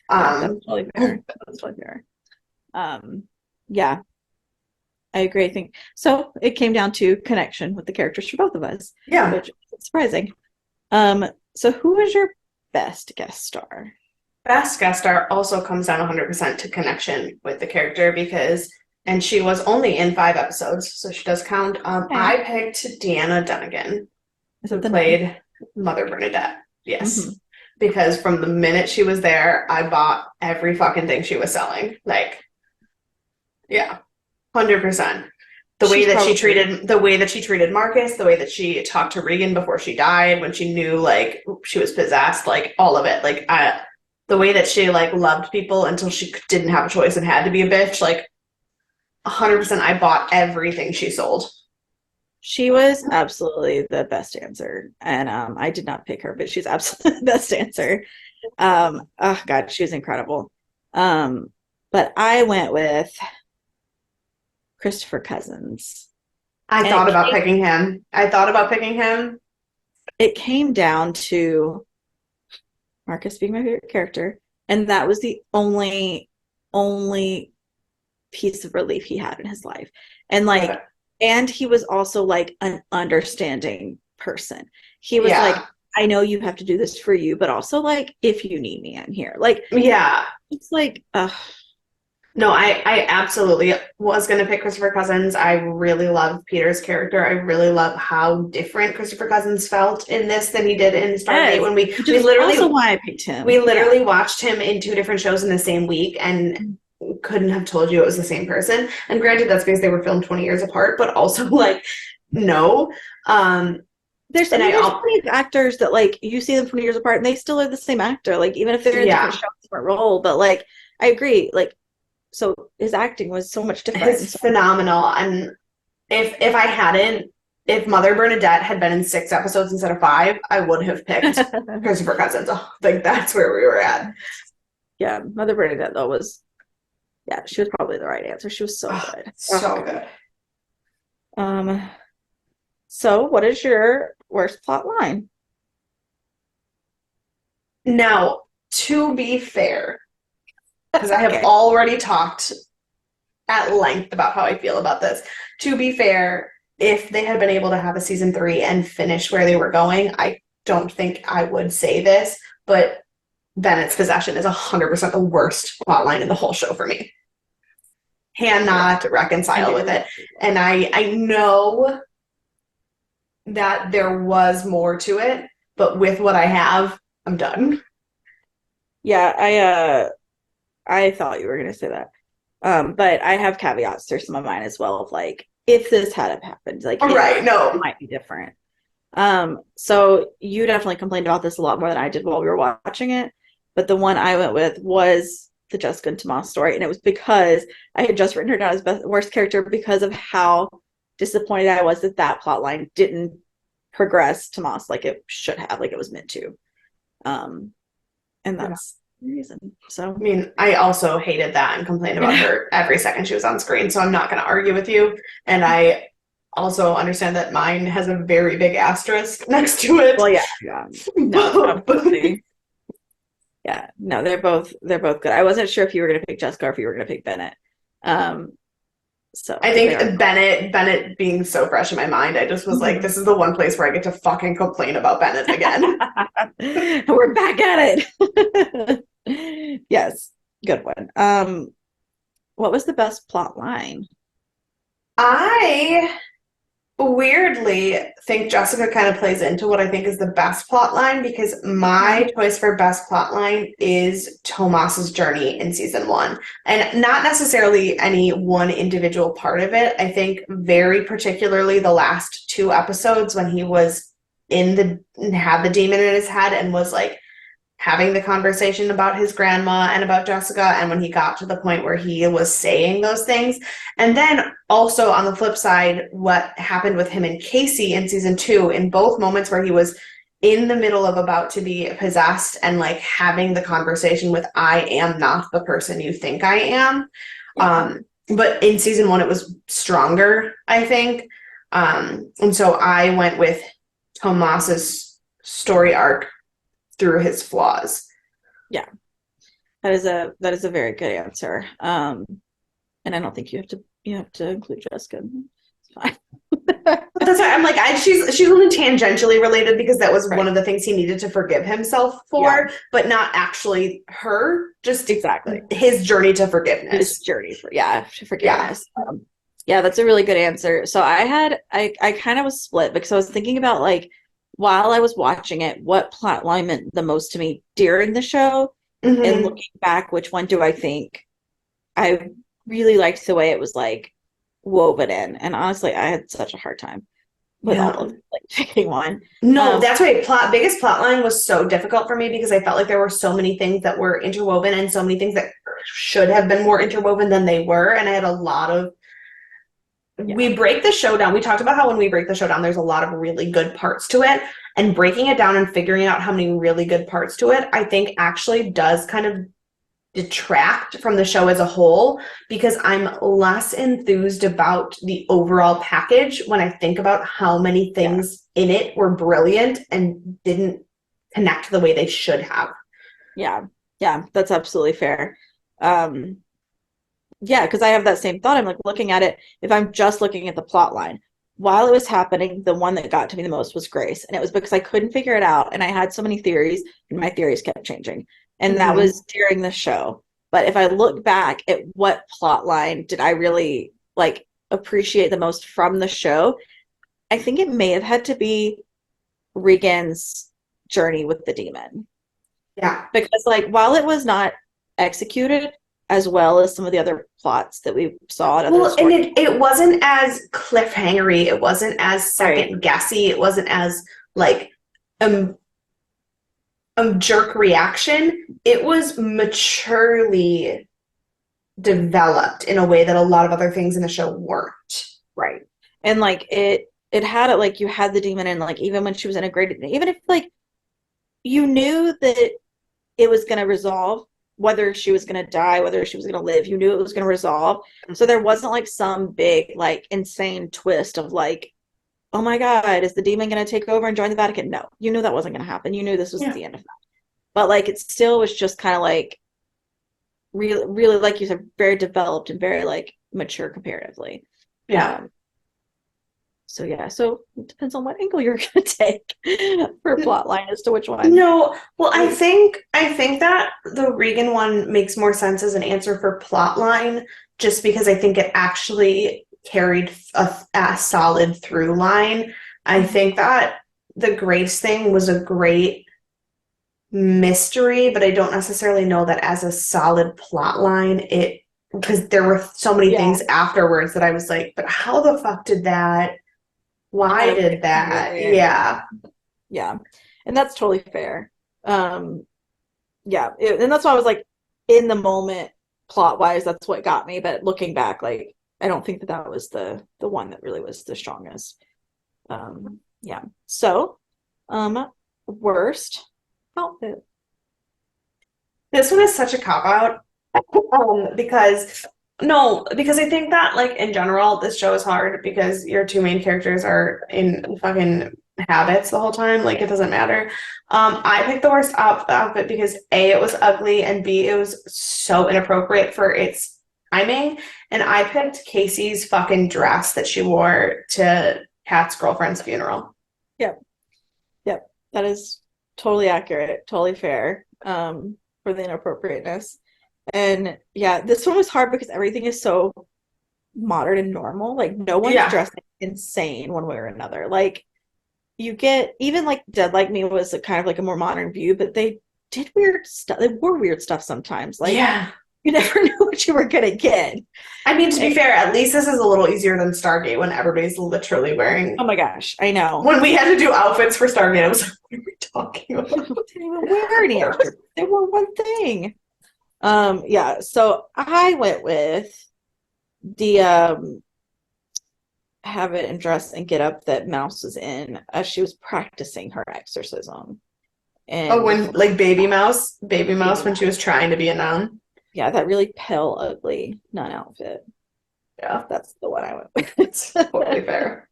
yeah, that's Um, totally fair. That's totally fair. Um, yeah, I agree. I think so. It came down to connection with the characters for both of us, yeah. which is surprising. Um, so who is your best guest star? Best guest star also comes down 100% to connection with the character because, and she was only in 5 episodes, so she does count. Okay. I picked Deanna Dunnigan, Is who it the nun? played Mother Bernadette. Hmm. Yes. Because from the minute she was there, I bought every fucking thing she was selling. Like, yeah, 100%. She's probably The way that she treated Marcus, the way that she talked to Regan before she died, when she knew like she was possessed, like all of it. Like the way that she like loved people until she didn't have a choice and had to be a bitch. Like 100%, I bought everything she sold. she was absolutely the best answer, and I did not pick her, but she's absolutely the best answer. Oh God, she was incredible. But I went with Christopher Cousins, I and thought about picking him. I thought about picking him. it came down to Marcus being my favorite character, and that was the only piece of relief he had in his life. And Love it. like, and he was also like an understanding person. He was like, Yeah. I know you have to do this for you, but also like, if you need me, I'm here. Like, Yeah. it's like, No, I absolutely was going to pick Christopher Cousins. I really love Peter's character. I really love how different Christopher Cousins felt in this than he did in Stargate yes, when which is also why I picked him. we Yeah. literally watched him in two different shows in the same week and couldn't have told you it was the same person. And granted, that's because they were filmed 20 years apart, but also like no. I And mean, I there's plenty of actors that like you see them 20 years apart and they still are the same actor, like even if they're in different yeah, shows, different role. But like, I agree. Like, so his acting was so much different. And it's phenomenal. And if I hadn't, if Mother Bernadette had been in 6 episodes instead of 5, I would have picked so, Christopher Cousins. Oh, like that's where we were at. yeah, Mother Bernadette though was, yeah, she was probably the right answer. She was so Oh, good. Oh so God. good. Um, so what is your worst plot line? Now, to be fair, because I have Okay. already talked at length about how I feel about this. To be fair, if they had been able to have a season 3 and finish where they were going, I don't think I would say this, but Bennett's possession is 100% the worst plotline in the whole show for me. Cannot reconcile with it. And I know that there was more to it, but with what I have, I'm done. Yeah, I thought you were gonna say that. But I have caveats to some of mine as well of like if this had happened, like Right, it no. might be different. So you definitely complained about this a lot more than I did while we were watching it. But the one I went with was the Jessica and Tomas story, and it was because I had just written her down as best worst character because of how disappointed I was that that plot line didn't progress Tomas like it should have, like it was meant to. And Yeah. that's the reason. So I mean, I also hated that and complained about her every second she was on screen, so I'm not going to argue with you. And I also understand that mine has a very big asterisk next to it. well, yeah. No, absolutely. Yeah, no, they're both good. I wasn't sure if you were gonna pick Jessica or if you were gonna pick Bennett. Um, so I 'cause they think are. Bennett being so fresh in my mind, I just was like, Mhm. this is the one place where I get to fucking complain about Bennett again. We're back at it. Yes, good one. What was the best plot line? I weirdly think Jessica kind of plays into what I think is the best plot line because Okay. my choice for best plot line is Tomas's journey in season 1. And not necessarily any one individual part of it. I think very particularly the last 2 episodes when he was had the demon in his head and was like having the conversation about his grandma and about Jessica, and when he got to the point where he was saying those things. And then also on the flip side, what happened with him and Casey in season 2, in both moments where he was in the middle of about to be possessed and like having the conversation with, I am not the person you think I am. Yeah. But in season 1, it was stronger, I think. And so I went with Tomas's story arc through his flaws. Yeah. That is a very good answer. And I don't think you have to include Jessica. It's fine. But that's why I'm like, she's only tangentially related because that was one Right. of the things he needed to forgive himself Yeah, for, but not actually her, just exactly. his journey to His forgiveness. journey for Yeah. forgiveness. Yeah, that's a really good answer. So I kind of was split because I was thinking about like while I was watching it, what plot line meant the most to me during the show, and Hmm. looking back, which one do I think I really liked the way it was like woven in. And honestly, I had such a hard time with all Yeah. of like picking one. No, Um, that's why biggest plot line was so difficult for me because I felt like there were so many things that were interwoven and so many things that should have been more interwoven than they were. And I had a lot of yeah, we break the show down. We talked about how when we break the show down, there's a lot of really good parts to it. And breaking it down and figuring out how many really good parts to it, I think actually does kind of detract from the show as a whole because I'm less enthused about the overall package when I think about how many yeah, things in it were brilliant and didn't connect the way they should have. yeah, yeah, that's absolutely fair. Um, Yeah, because I have that same thought. I'm like looking at it, if I'm just looking at the plot line, while it was happening, the one that got to me the most was Grace. And it was because I couldn't figure it out. And I had so many theories, and my theories kept changing. And that Mm-hmm. was during the show. But if I look back at what plot line did I really like appreciate the most from the show, I think it may have had to be Regan's journey with the demon. Yeah. Because like while it was not executed as well as some of the other plots that we saw at other Well, and stories. it wasn't as cliffhangery, it wasn't as Right. second guessy, it wasn't as like um jerk reaction. It was maturely developed in a way that a lot of other things in the show weren't. Right. And like it had it like you had the demon and like even when she was integrated, even if like you knew that it was going to resolve, whether she was going to die, whether she was going to live, you knew it was going to resolve. So there wasn't like some big like insane twist of like, oh my God, is the demon going to take over and join the Vatican? No, you knew that wasn't going to happen. You knew this was Yeah. the end of that. but like it still was just kind of like really, really, like you said, very developed and very like mature comparatively. Yeah. Um, so yeah, so it depends on what angle you're gonna take for plot line as to which one. No, well, I think that the Regan one makes more sense as an answer for plot line, just because I think it actually carried a solid through line. I think that the Grace thing was a great mystery, but I don't necessarily know that as a solid plot line, it because there were so many Yeah, things afterwards that I was like, but how the fuck did that? how Why to did that? accumulate. Yeah. Yeah, and that's totally fair. Um, yeah, and that's why I was like, in the moment, plot wise, that's what got me. But looking back, like, I don't think that that was the one that really was the strongest. Yeah. So, worst outfit. This one is such a cop out. Because no, because I think that like in general, this show is hard because your two main characters are in fucking habits the whole time. Like it doesn't matter. I picked the worst outfit because A, it was ugly, and B, it was so inappropriate for its timing. And I picked Casey's fucking dress that she wore to Kat's girlfriend's funeral. Yep. Yep. That is totally accurate, totally fair. For the inappropriateness. And yeah, this one was hard because everything is so modern and normal. Like no one's Yeah. dressing insane one way or another. Like you get even like Dead Like Me was a kind of like a more modern view, but they did weird stuff. They wore weird stuff sometimes. Like Yeah. you never knew what you were gonna get. I mean, to be And, fair, at least this is a little easier than Stargate when everybody's literally wearing. oh my gosh, I know. When we had to do outfits for Stargate, I was like, what are we talking They about? didn't even wear any outfits. They wore one thing. Yeah, so I went with the have it and dress and get up that Mouse was in as she was practicing her exorcism. Oh, And when like baby mouse baby when she was Mouse. trying to be a nun. Yeah, that really pale, ugly nun outfit. Yeah, That's the one I went it's with. totally fair.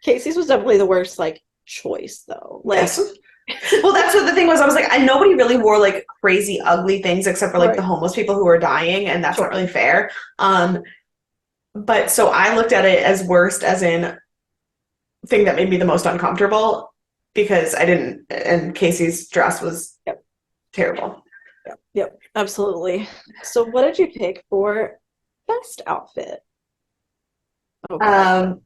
Casey's was definitely the worst like choice though. Yes. Like Well, that's what the thing was. I was like, I nobody really wore like crazy ugly things except for like the right. homeless people who were dying, and that's not Sure. really fair. But so I looked at it as worst as in thing that made me the most uncomfortable because I didn't, and Casey's dress was Yep. terrible. Yep. Yep. Absolutely. So what did you pick for best outfit? Oh God. Um,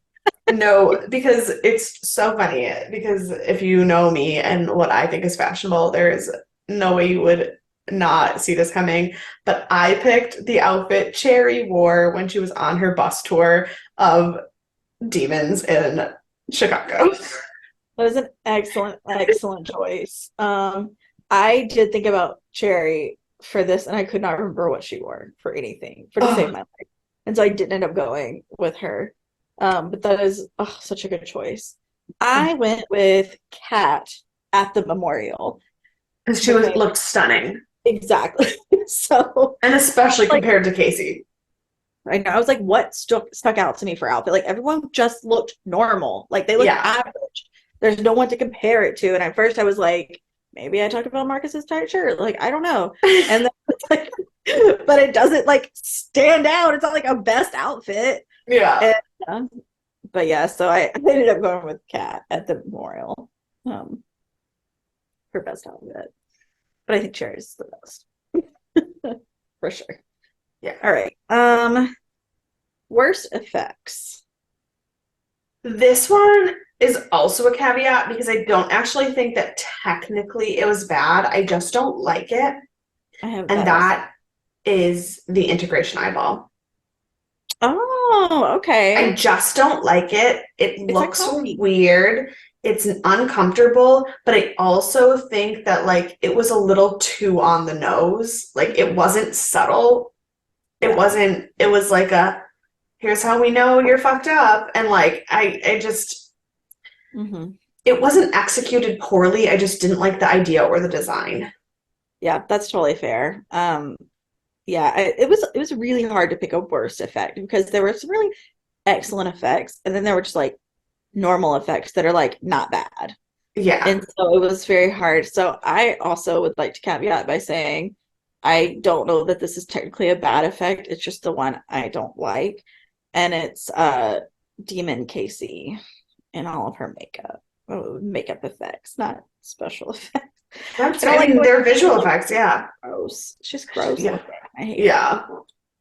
no, because it's so funny. Because if you know me and what I think is fashionable, there is no way you would not see this coming. But I picked the outfit Cherry wore when she was on her bus tour of demons in Chicago. That is an excellent, excellent choice. I did think about Cherry for this, and I could not remember what she wore for anything for to save Oh, my life, and so I didn't end up going with her. But that is such a good choice. I went with Kat at the memorial because she was because looked stunning, exactly. So and especially like compared to Casey. I know I was like, what stuck out to me for outfit? Like everyone just looked normal, like they looked Yeah. average. There's no one to compare it to. And at first I was like, maybe I talked about Marcus's tight shirt. Like, I don't know. And then it's like, but it doesn't like stand out. It's not like a best outfit. Yeah. And, but yeah, so I ended up going with Kat at the memorial um, for best outfit. But I think Cherry's the best for sure. Yeah. All right. Worst effects. This one is also a caveat because I don't actually think that technically it was bad. I just don't like it. I have And that also. that is the integration eyeball. Oh, I okay. just don't like it. It It's looks iconic. weird. It's uncomfortable, but I also think that like it was a little too on the nose. Like it wasn't subtle. It Yeah. wasn't, it was like a here's how we know you're fucked up. And like I just Hmm. it wasn't executed poorly. I just didn't like the idea or the design. Yeah, that's totally fair. Yeah, it was really hard to pick a worst effect because there were some really excellent effects, and then there were just like normal effects that are like not bad. Yeah. And so it was very hard. So I also would like to caveat by saying I don't know that this is technically a bad effect. It's just the one I don't like. And it's Demon Casey in all of her makeup. Oh, makeup effects, not special effects. That's, I don't I like mean, the way they're she visual looks. effects. Yeah. Gross. She's gross Yeah. looking. I hate her. Yeah.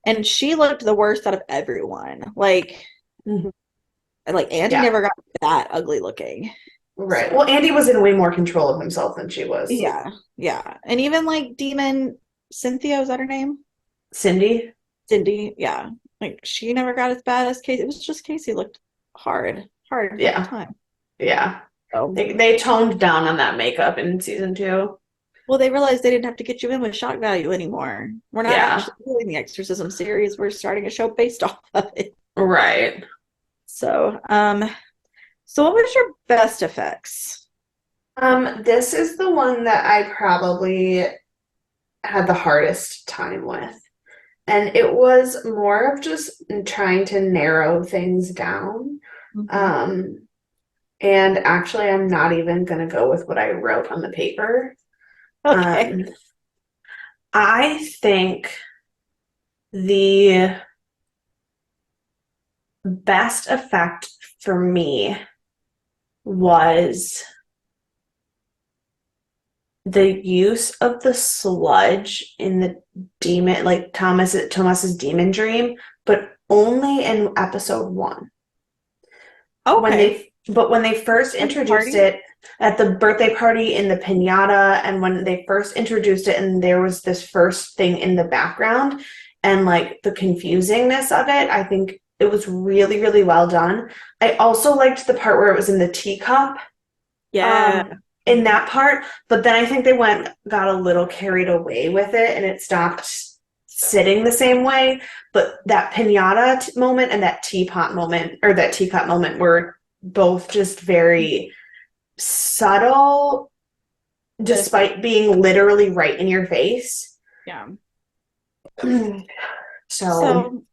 And she looked the worst out of everyone. Mhm. Like Andy Yeah. never got that ugly looking. Right. So Well, Andy was in way more control of himself than she was. yeah, yeah. And even like Demon Cynthia, was that her name? Cindy? Cindy, yeah. Like she never got as bad as Casey. It was just Casey looked hard the whole Yeah. time. Yeah. So They toned down on that makeup in season two. well, they realized they didn't have to get you in with shock value anymore. We're not Yeah. actually doing the Exorcism series. We're starting a show based off of it. Right. So, so what was your best effects? This is the one that I probably had the hardest time with. And it was more of just trying to narrow things down. Mhm. Um, and actually, I'm not even going to go with what I wrote on the paper. Okay. Um, I think the best effect for me was the use of the sludge in the demon, like Thomas's demon dream, but only in episode one. Okay. When they first At the introduced party? it at the birthday party in the piñata, and when they first introduced it, and there was this first thing in the background, and like the confusingness of it, I think it was really, really well done. I also liked the part where it was in the teacup, Yeah. um, in that part, but then I think they got a little carried away with it, and it stopped sitting the same way. But that piñata moment and that teapot moment, or that teacup moment, were both just very subtle, But effect. despite being literally right in your face. Yeah. So, So,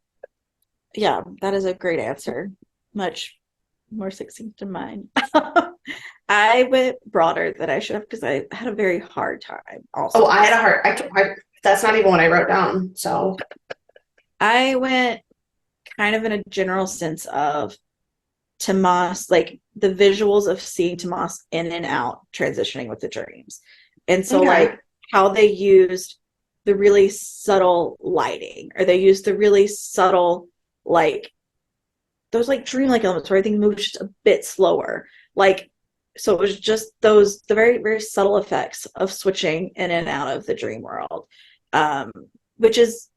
yeah, that is a great answer. Much more succinct than mine. I went broader than I should have because I had a very hard time also oh, with I had this. a heart. That's not even what I wrote down. So, I went kind of in a general sense of Tomas, like the visuals of seeing Tomas in and out transitioning with the dreams. And so, okay. like, how they used the really subtle lighting, or they used the really subtle, like, those like dreamlike elements where everything moves just a bit slower. Like, so it was just those, the very, very subtle effects of switching in and out of the dream world, um, which is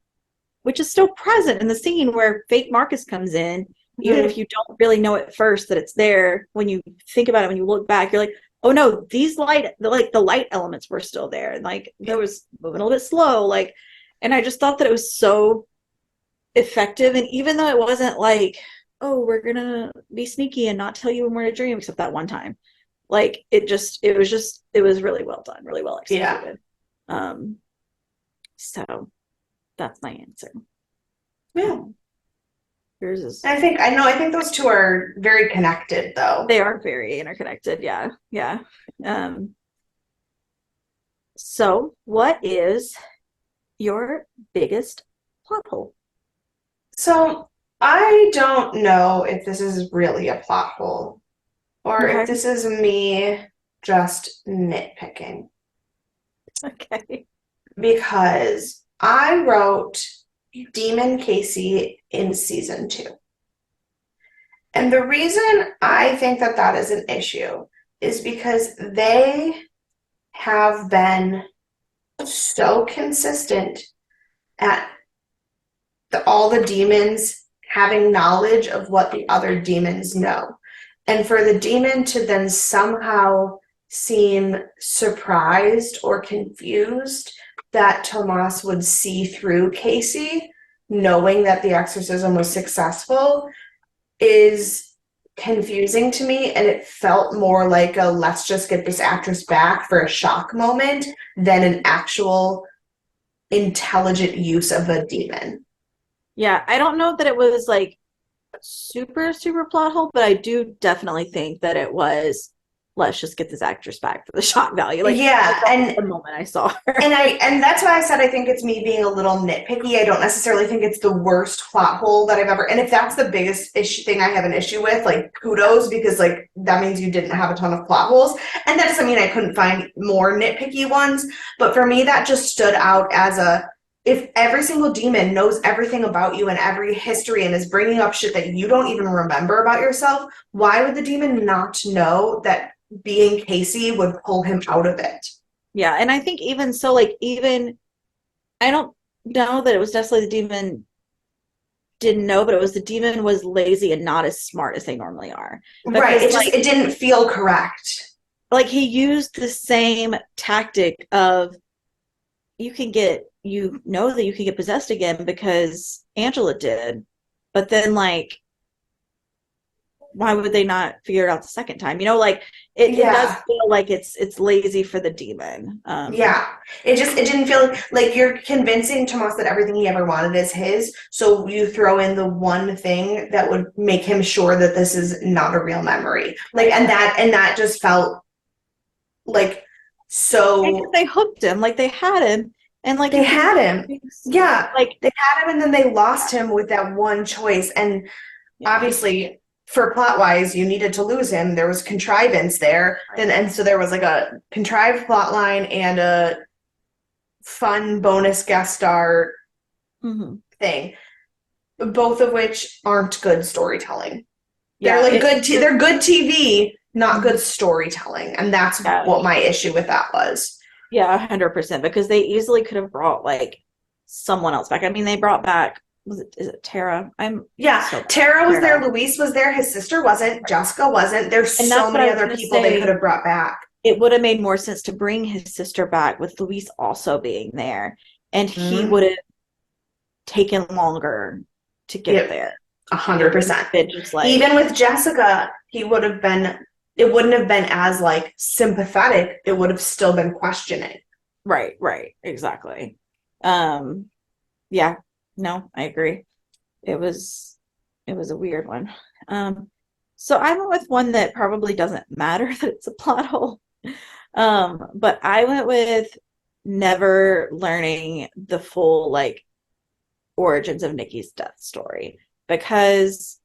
still present in the scene where fake Marcus comes in, even Mhm. if you don't really know at first that it's there. When you think about it, when you look back, you're like, oh no, these the light elements were still there, and like there was moving a little bit slow, like, and I just thought that it was so effective. And even though it wasn't like, oh, we're gonna be sneaky and not tell you when we're in a dream, except that one time, like it was really well done, really well Yeah. executed. Um, so that's my answer. Yeah. Um, Yours is I think those two are very connected though. they are very interconnected. Yeah. Yeah. Um, so what is your biggest plot hole? So I don't know if this is really a plot hole or if Okay. this is me just nitpicking Okay. because I wrote Demon Casey in season two. And the reason I think that that is an issue is because they have been so consistent at all the demons having knowledge of what the other demons know. And for the demon to then somehow seem surprised or confused that Tomas would see through Casey, knowing that the exorcism was successful, is confusing to me. And it felt more like a let's just get this actress back for a shock moment than an actual intelligent use of a demon. Yeah, I don't know that it was like super plot hole, but I do definitely think that it was let's just get this actress back for the shock value. Like Yeah, that's and the moment I saw her. and that's why I said I think it's me being a little nitpicky. I don't necessarily think it's the worst plot hole that I've ever. And if that's the biggest issue thing I have an issue with, like kudos, because like that means you didn't have a ton of plot holes. And that doesn't mean I couldn't find more nitpicky ones. But for me, that just stood out as a, if every single demon knows everything about you and every history and is bringing up shit that you don't even remember about yourself, why would the demon not know that being Casey would pull him out of it? Yeah, and I think even so, like even I don't know that it was necessarily the demon didn't know, but it was the demon was lazy and not as smart as they normally are. Right. Because It just it didn't feel correct. like he used the same tactic of you know that you can get possessed again because Angela did, but then like why would they not figure it out the second time? You know, like it does Yeah. feel like it's lazy for the demon. Yeah. It didn't feel like you're convincing Tomas that everything he ever wanted is his. So you throw in the one thing that would make him sure that this is not a real memory. Like and that just felt like Because so they hooked him, like they had him, and like they if you had him. Yeah. like They had him and then they lost him with that one choice. And yeah, obviously for plot wise you needed to lose him, there was contrivance there, right. then and so there was like a contrived plot line and a fun bonus guest star Hmm. thing, both of which aren't good storytelling. They're Yeah, like they're good TV, not mhm. good storytelling, and that's Yeah, what my issue with that was. yeah, 100%. Because they easily could have brought like someone else back. I mean, they brought back is it Tara? I'm Yeah, so bad. Tara was there, Tara, Luis was there, his sister wasn't, Jessica wasn't. There's and so that's what many I was other gonna people they could say. have brought back. It would have made more sense to bring his sister back with Luis also being there, and he Mm-hmm. would have taken longer to get Yep, there. It wouldn't 100%. have been just like Even with Jessica, he would have been. It wouldn't have been as like sympathetic. It would have still been questioning. right, right, exactly. Um, yeah, no, I agree. It was it was a weird one. Um, so I went with one that probably doesn't matter that it's a plot hole. But I went with never learning the full like origins of Nikki's death story because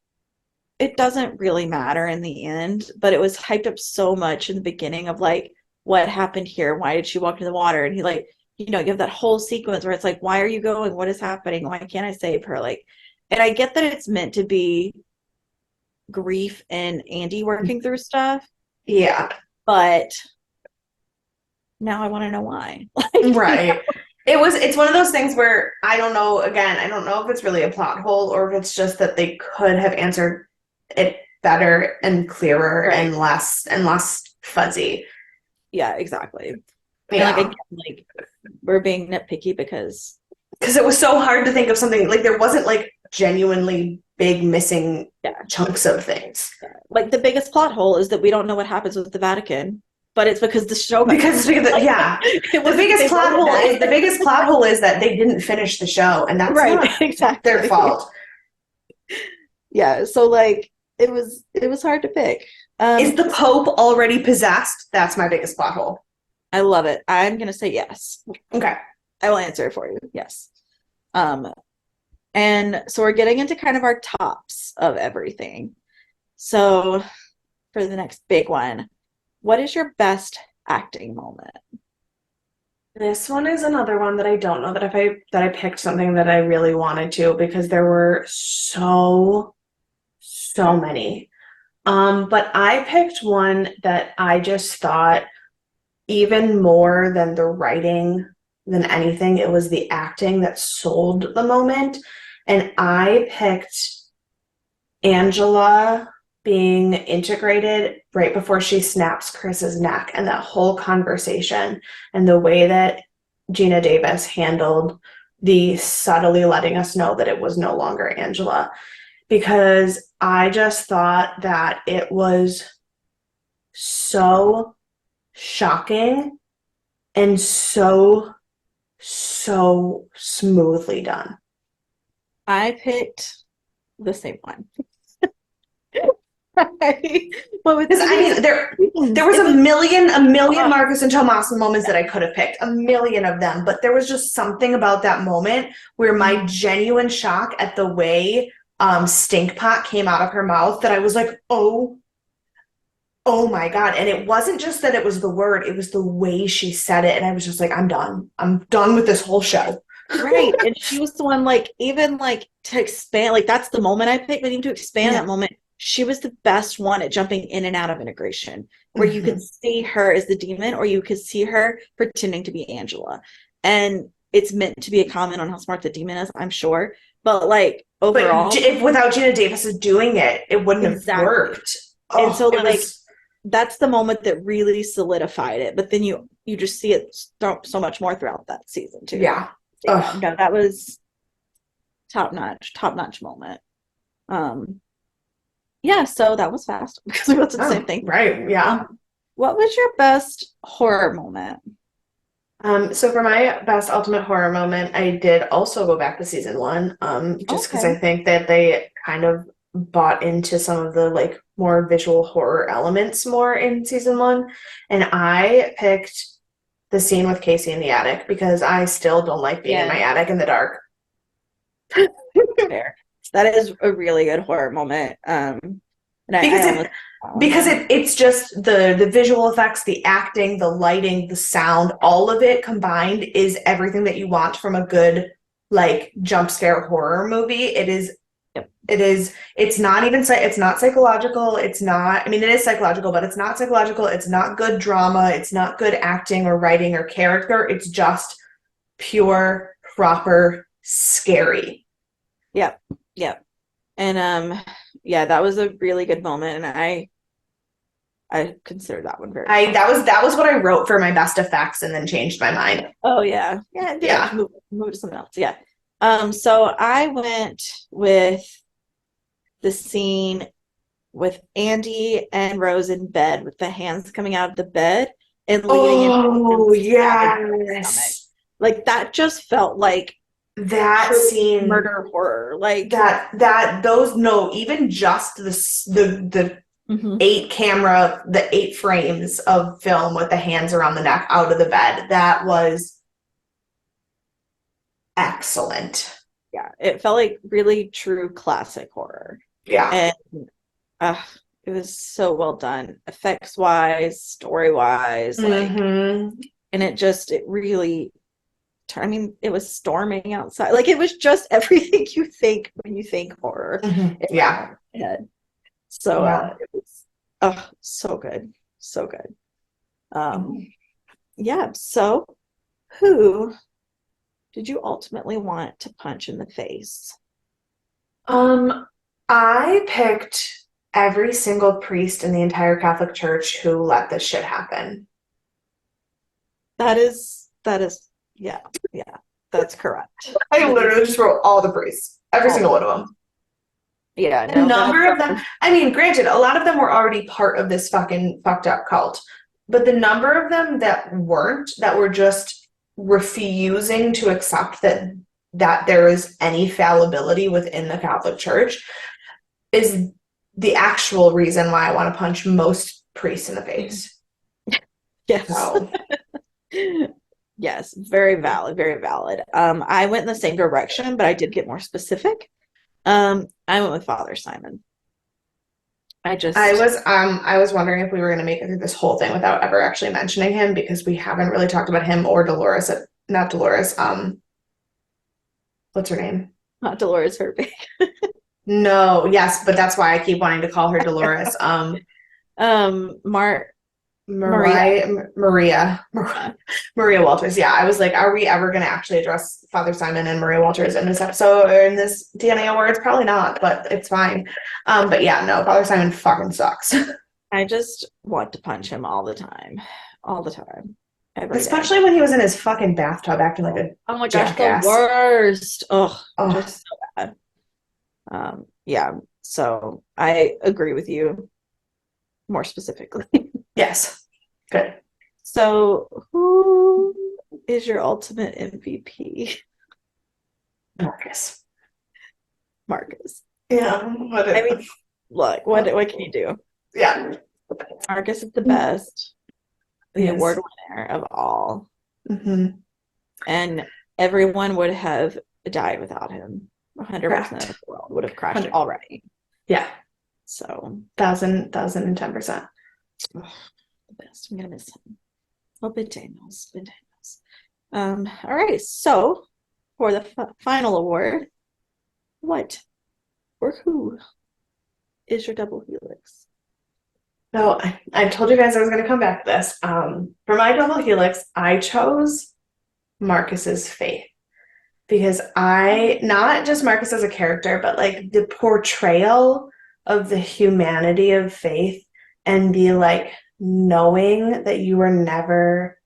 it doesn't really matter in the end, but it was hyped up so much in the beginning of like what happened here, why did she walk in the water? And he like, you know, you have that whole sequence where it's like, why are you going? What is happening? Why can't I save her? Like, and I get that it's meant to be grief and Andy working through stuff, Yeah, but now I want to know why. Like, you know, right. It's one of those things where I don't know, again, I don't know if it's really a plot hole or if it's just that they could have answered it better and clearer right. and less fuzzy. Yeah, exactly. And like Yeah. again, like we're being nitpicky because Because it was so hard to think of something like there wasn't like genuinely big missing yeah, chunks of things. like the biggest plot hole is that we don't know what happens with the Vatican, but it's because the show got canceled. Like Yeah. it wasn't that they wrote The that. biggest plot hole is that they didn't finish the show, and that's Right, not their exactly. fault. Yeah, so like it was hard to pick. Is the So Pope already possessed? That's my biggest plot hole. I love it. I'm gonna say yes. Okay. I will answer it for you. Yes. Um, and so we're getting into kind of our tops of everything. So for the next big one, what is your best acting moment? This one is another one that I don't know that if I picked something that I really wanted to because there were so many. But I picked one that I just thought even more than the writing than anything, it was the acting that sold the moment. And I picked Angela being integrated right before she snaps Chris's neck and that whole conversation and the way that Gina Davis handled the subtly letting us know that it was no longer Angela. Because I just thought that it was so shocking and so smoothly done. I picked the same one. But with Because I mean, there was it was a million uh, Marcus and Tommaso moments that I could have picked, a million of them, but there was just something about that moment where my genuine shock at the way stink pot came out of her mouth that I was like, oh my God. And it wasn't just that it was the word, it was the way she said it. And I was just like, I'm done. I'm done with this whole show. right. And she was the one like even like to expand, like that's the moment I picked, but even to expand Yeah. that moment, she was the best one at jumping in and out of integration, where you could Mhm. see her as the demon or you could see her pretending to be Angela. And it's meant to be a comment on how smart the demon is, I'm sure. But like But overall, if without Gina Davis doing it, it wouldn't have exactly. worked. And Oh, so it like was, that's the moment that really solidified it. But then you just see it so much more throughout that season too. yeah. Yeah, Oh, no, that was top notch moment. Um, yeah, so that was fast because we went to the same oh, thing. right. Yeah. What was your best horror moment? So for my best ultimate horror moment, I did also go back to season one, just because I Okay. think that they kind of bought into some of the like more visual horror elements more in season one. And I picked the scene with Casey in the attic because I still don't like being in my Yeah, attic in the dark. fair. That is a really good horror moment. And I Because almost it it's just the visual effects, the acting, the lighting, the sound, all of it combined is everything that you want from a good like jump scare horror movie. yep. It's not even it's not psychological. It's not, I mean it is psychological, but it's not psychological. It's not good drama. It's not good acting or writing or character. It's just pure proper scary. Yep. Yep. And yeah, that was a really good moment, and I consider that one very I strong. that was what I wrote for my best effects and then changed my mind. Oh yeah. Yeah, do that. Just Yeah. move to something else. Yeah. So I went with the scene with Andy and Rose in bed with the hands coming out of the bed and leading into him Oh, stabbing her in the stomach. yes. Like that just felt like That true scene, murder horror. Like that those no, even just the mhm. the 8 frames of film with the hands around the neck out of the bed, that was excellent. Yeah, it felt like really true classic horror. Yeah. And uh, it was so well done, effects wise, story wise, like, Mm-hmm. and it really, I mean, it was storming outside. Like, it was just everything you think when you think horror Mm-hmm. in Yeah. my head. So, Yeah. it was, oh, so good. So good. Um, yeah. So, who did you ultimately want to punch in the face? Um, I picked every single priest in the entire Catholic Church who let this shit happen. That is, yeah, yeah, that's correct. I That is literally just wrote all the priests, every all single of one them. of them. Yeah, A no, number of them, I mean, granted, a lot of them were already part of this fucking fucked up cult, but the number of them that weren't, that were just refusing to accept that there is any fallibility within the Catholic Church is the actual reason why I want to punch most priests in the face. yes. So, Yes, very valid, very valid. I went in the same direction, but I did get more specific. I went with Father Simon. I just, I was wondering if we were going to make it through this whole thing without ever actually mentioning him because we haven't really talked about him or Dolores. Not Dolores. What's her name? not Dolores Herbig. No, yes, but that's why I keep wanting to call her Dolores. Mar Maria. Maria, Yeah. Maria Walters. Yeah, I was like, are we ever going to actually address Father Simon and Maria Walters in this episode or in this DNA awards? Probably not, but it's fine. But yeah, no, Father Simon fucking sucks. I just want to punch him all the time, every day. Especially when he was in his fucking bathtub acting like a Oh my gosh, the jackass. worst. Oh, Oh, just so bad. Yeah, so I agree with you more specifically. yes. Good. So, who is your ultimate MVP? Marcus. Marcus. Yeah, what I mean, is Look, what can you do? Yeah. Marcus is the best, the Yes. award winner of all, Hmm. and everyone would have died without him. 100% of Correct. the world would have crashed 100. already. Yeah. So, 1010%. ugh, the best. I'm gonna miss him. Oh, Ben Daniels, Ben Daniels. All right. So, for the final award, what or who is your double helix? So I told you guys I was going to come back to this. For my double helix, I chose Marcus's faith because not just Marcus as a character, but like the portrayal of the humanity of faith and the like knowing that you are never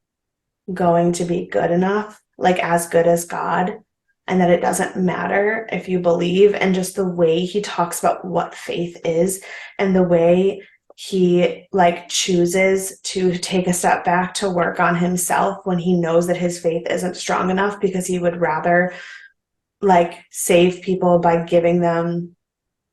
going to be good enough, like as good as God, and that it doesn't matter if you believe, and just the way he talks about what faith is and the way he like chooses to take a step back to work on himself when he knows that his faith isn't strong enough because he would rather like save people by giving them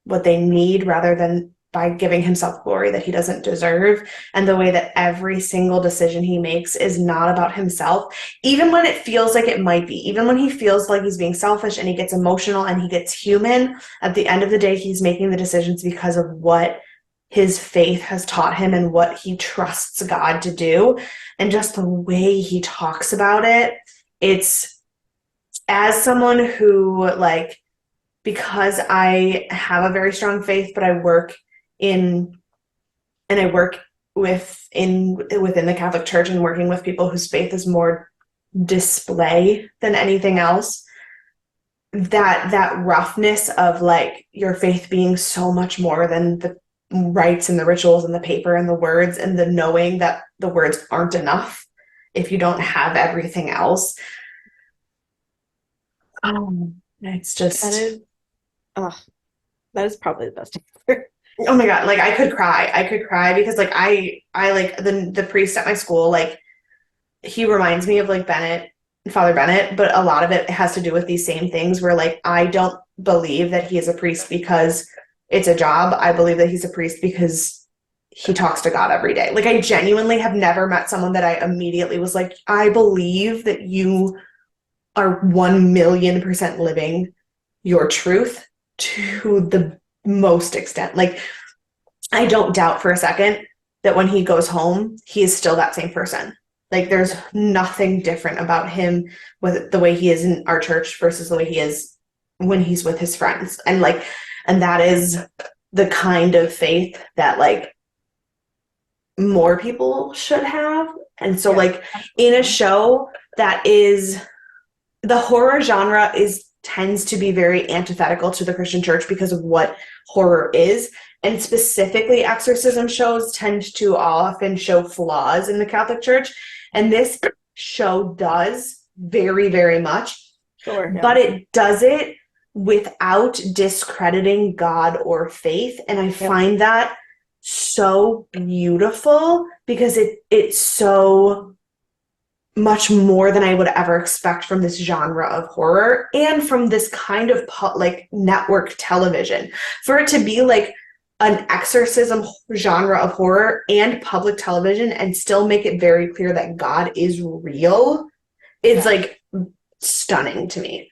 what they need rather than by giving himself glory that he doesn't deserve, and the way that every single decision he makes is not about himself, even when it feels like it might be, even when he feels like he's being selfish and he gets emotional and he gets human. At the end of the day, he's making the decisions because of what his faith has taught him and what he trusts God to do. And just the way he talks about it, it's as someone who like, because I have a very strong faith, but I work in and I work within the Catholic Church and working with people whose faith is more display than anything else. That roughness of like your faith being so much more than the rites and the rituals and the paper and the words and the knowing that the words aren't enough if you don't have everything else. It's That just, is, oh, that is probably the best answer. oh my God, like I could cry because like I like the priest at my school, like he reminds me of like Bennett, Father Bennett, but a lot of it has to do with these same things where like I don't believe that he is a priest because it's a job. I believe that he's a priest because he talks to God every day. Like I genuinely have never met someone that I immediately was like, I believe that you are 1,000,000% living your truth to the most extent. Like I don't doubt for a second that when he goes home, he is still that same person. Like there's nothing different about him with the way he is in our church versus the way he is when he's with his friends. And like, and that is the kind of faith that like more people should have. And so Yeah, like in a absolutely. show that is the horror genre is tends to be very antithetical to the Christian church because of what horror is. And specifically, exorcism shows tend to often show flaws in the Catholic Church. And this show does very, very much, Sure, yeah. but it does it without discrediting God or faith. And I Yep. find that so beautiful because it's so much more than I would ever expect from this genre of horror and from this kind of like network television. For it to be like an exorcism genre of horror and public television and still make it very clear that God is real is Yeah. like stunning to me.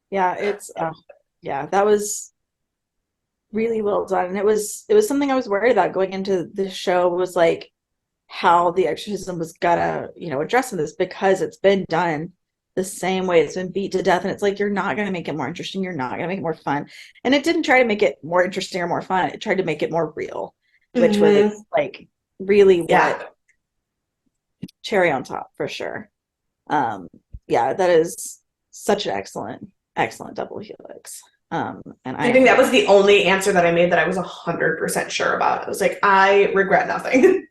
Yeah, it's yeah, that was really well done. And it was something I was worried about going into the show was like how the exorcism was gonna, address this because it's been done the same way. It's been beat to death, and it's like you're not gonna make it more interesting. You're not gonna make it more fun. And it didn't try to make it more interesting or more fun. It tried to make it more real, which was Mm-hmm. like really Yeah. what cherry on top for sure. Um, yeah, that is such an excellent double helix. And I I think that hope, was the only answer that I made that I was 100% sure about. I was like, I regret nothing.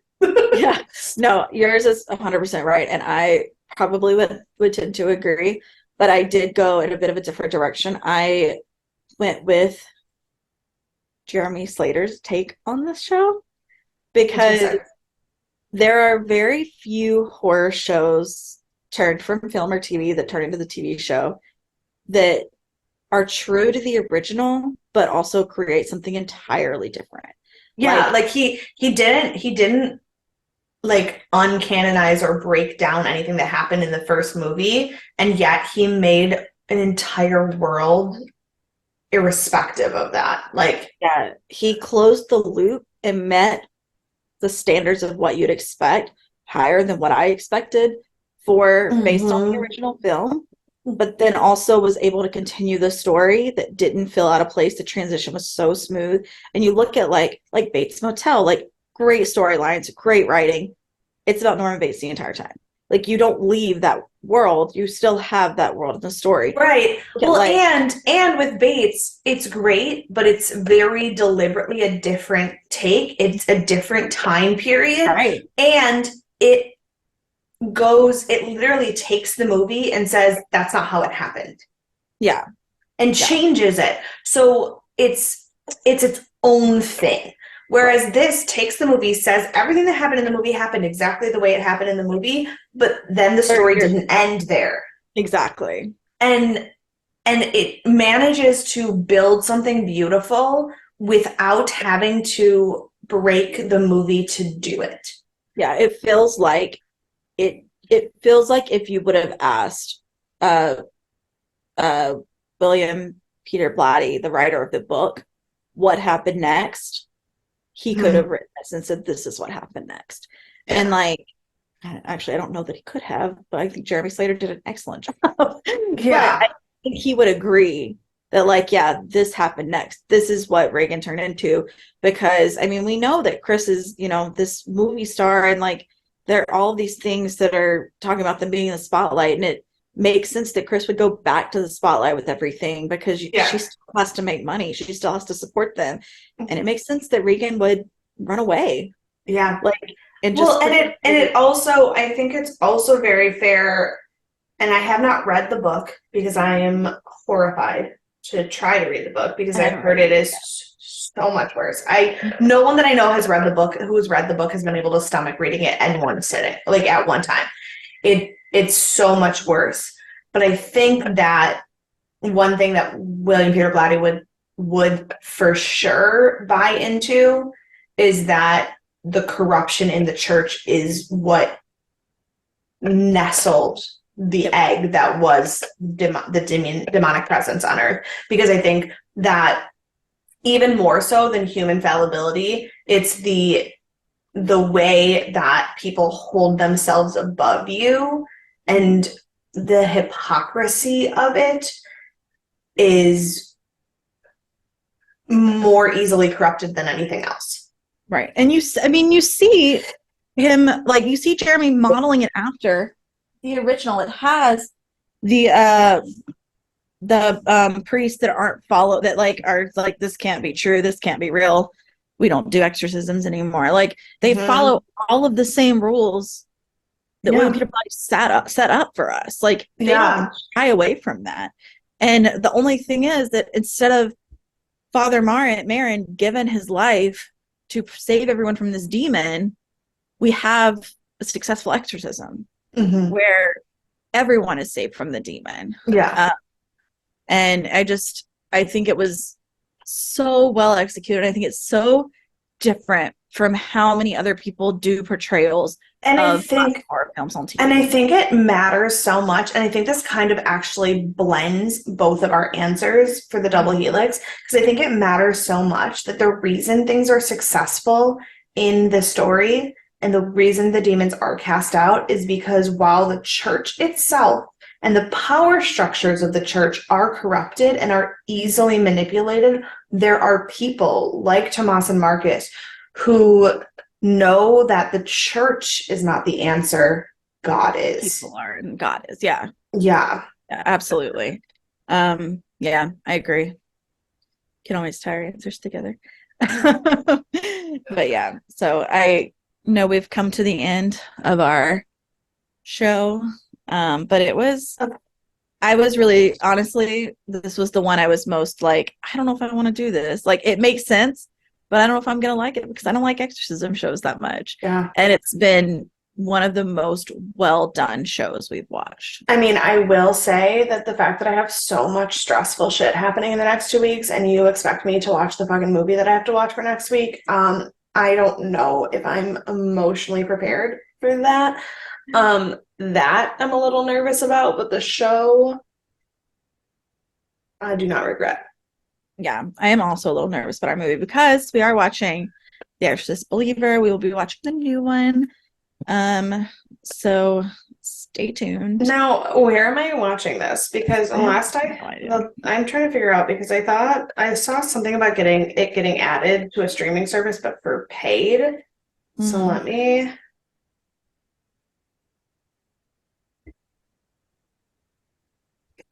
yeah, no, yours is 100% right, and I probably would tend to agree, but I did go in a bit of a different direction. I went with Jeremy Slater's take on this show because Interesting. there are very few horror shows turned from film or TV that turn into the TV show that are true to the original, but also create something entirely different. Yeah, like he didn't like uncanonize or break down anything that happened in the first movie, and yet he made an entire world irrespective of that. Like, yeah, he closed the loop and met the standards of what you'd expect higher than what I expected for based on the mhm. original film, but then also was able to continue the story that didn't feel out of place. The transition was so smooth. And you look at like Bates Motel, like great storylines, great writing. It's about Norman Bates the entire time. Like you don't leave that world, you still have that world in the story. Right. Look at, Well, like, and with Bates, it's great, but it's very deliberately a different take. It's a different time period, right. and it literally takes the movie and says that's not how it happened Yeah. and Yeah. changes it. So it's its own thing. Whereas Right. this takes the movie, says everything that happened in the movie happened exactly the way it happened in the movie, but then the story didn't end there. Exactly. And it manages to build something beautiful without having to break the movie to do it. Yeah, it feels like if you would have asked uh uh William Peter Blatty, the writer of the book, what happened next, he could have Mhm. written this and said, this is what happened next. And Yeah. like, actually, I don't know that he could have, but I think Jeremy Slater did an excellent job. But Yeah. I think he would agree that, like, yeah, this happened next. This is what Reagan turned into. Because, I mean, we know that Chris is, this movie star, and like, there are all these things that are talking about them being in the spotlight. And it makes sense that Chris would go back to the spotlight with everything because Yeah. she still has to make money. She still has to support them. And it makes sense that Regan would run away. Yeah. Like, and Well, just and it also, I think it's also very fair, and I have not read the book because I am horrified to try to read the book because I I've haven't heard read it it is so much worse. No one that I know has read the book who has read the book has been able to stomach reading it in one sitting, like at one time. It's so much worse. But I think that one thing that William Peter Blatty would for sure buy into is that the corruption in the church is what nestled the Yep. egg that was the demonic presence on earth. Because I think that even more so than human fallibility, it's the way that people hold themselves above you, and the hypocrisy of it is more easily corrupted than anything else. Right. And you see him, like, you see Jeremy modeling it after the original. It has the priests that aren't follow that, like, are like, this can't be true, this can't be real, we don't do exorcisms anymore. Like, they follow all of the same rules that William Peter Blatty set up for us. Like, they don't shy away from that. And the only thing is that instead of Father Marin given his life to save everyone from this demon, we have a successful exorcism where everyone is saved from the demon. Yeah. And I think it was so well executed. I think it's so different from how many other people do portrayals of horror films on TV. And I think it matters so much. And I think this kind of actually blends both of our answers for the double helix, because I think it matters so much that the reason things are successful in the story and the reason the demons are cast out is because while the church itself and the power structures of the church are corrupted and are easily manipulated, there are people like Tomas and Marcus who know that the church is not the answer. God is. People are, and God is. Yeah. Yeah. Yeah, absolutely. Yeah, I agree. Can always tie our answers together. But yeah, so I know we've come to the end of our show. But I was really, honestly, this was the one I was most like, I don't know if I want to do this. Like, it makes sense, but I don't know if I'm going to like it because I don't like exorcism shows that much. Yeah. And it's been one of the most well done shows we've watched. I mean, I will say that the fact that I have so much stressful shit happening in the next 2 weeks and you expect me to watch the fucking movie that I have to watch for next week, I don't know if I'm emotionally prepared for that. That I'm a little nervous about, but the show, I do not regret. Yeah, I am also a little nervous about our movie because we are watching The Exorcist Believer. We will be watching the new one. So stay tuned. Now, where am I watching this? Because I have last no I, idea. I'm trying to figure out because I thought I saw something about getting added to a streaming service, but for paid. So Mhm. let me.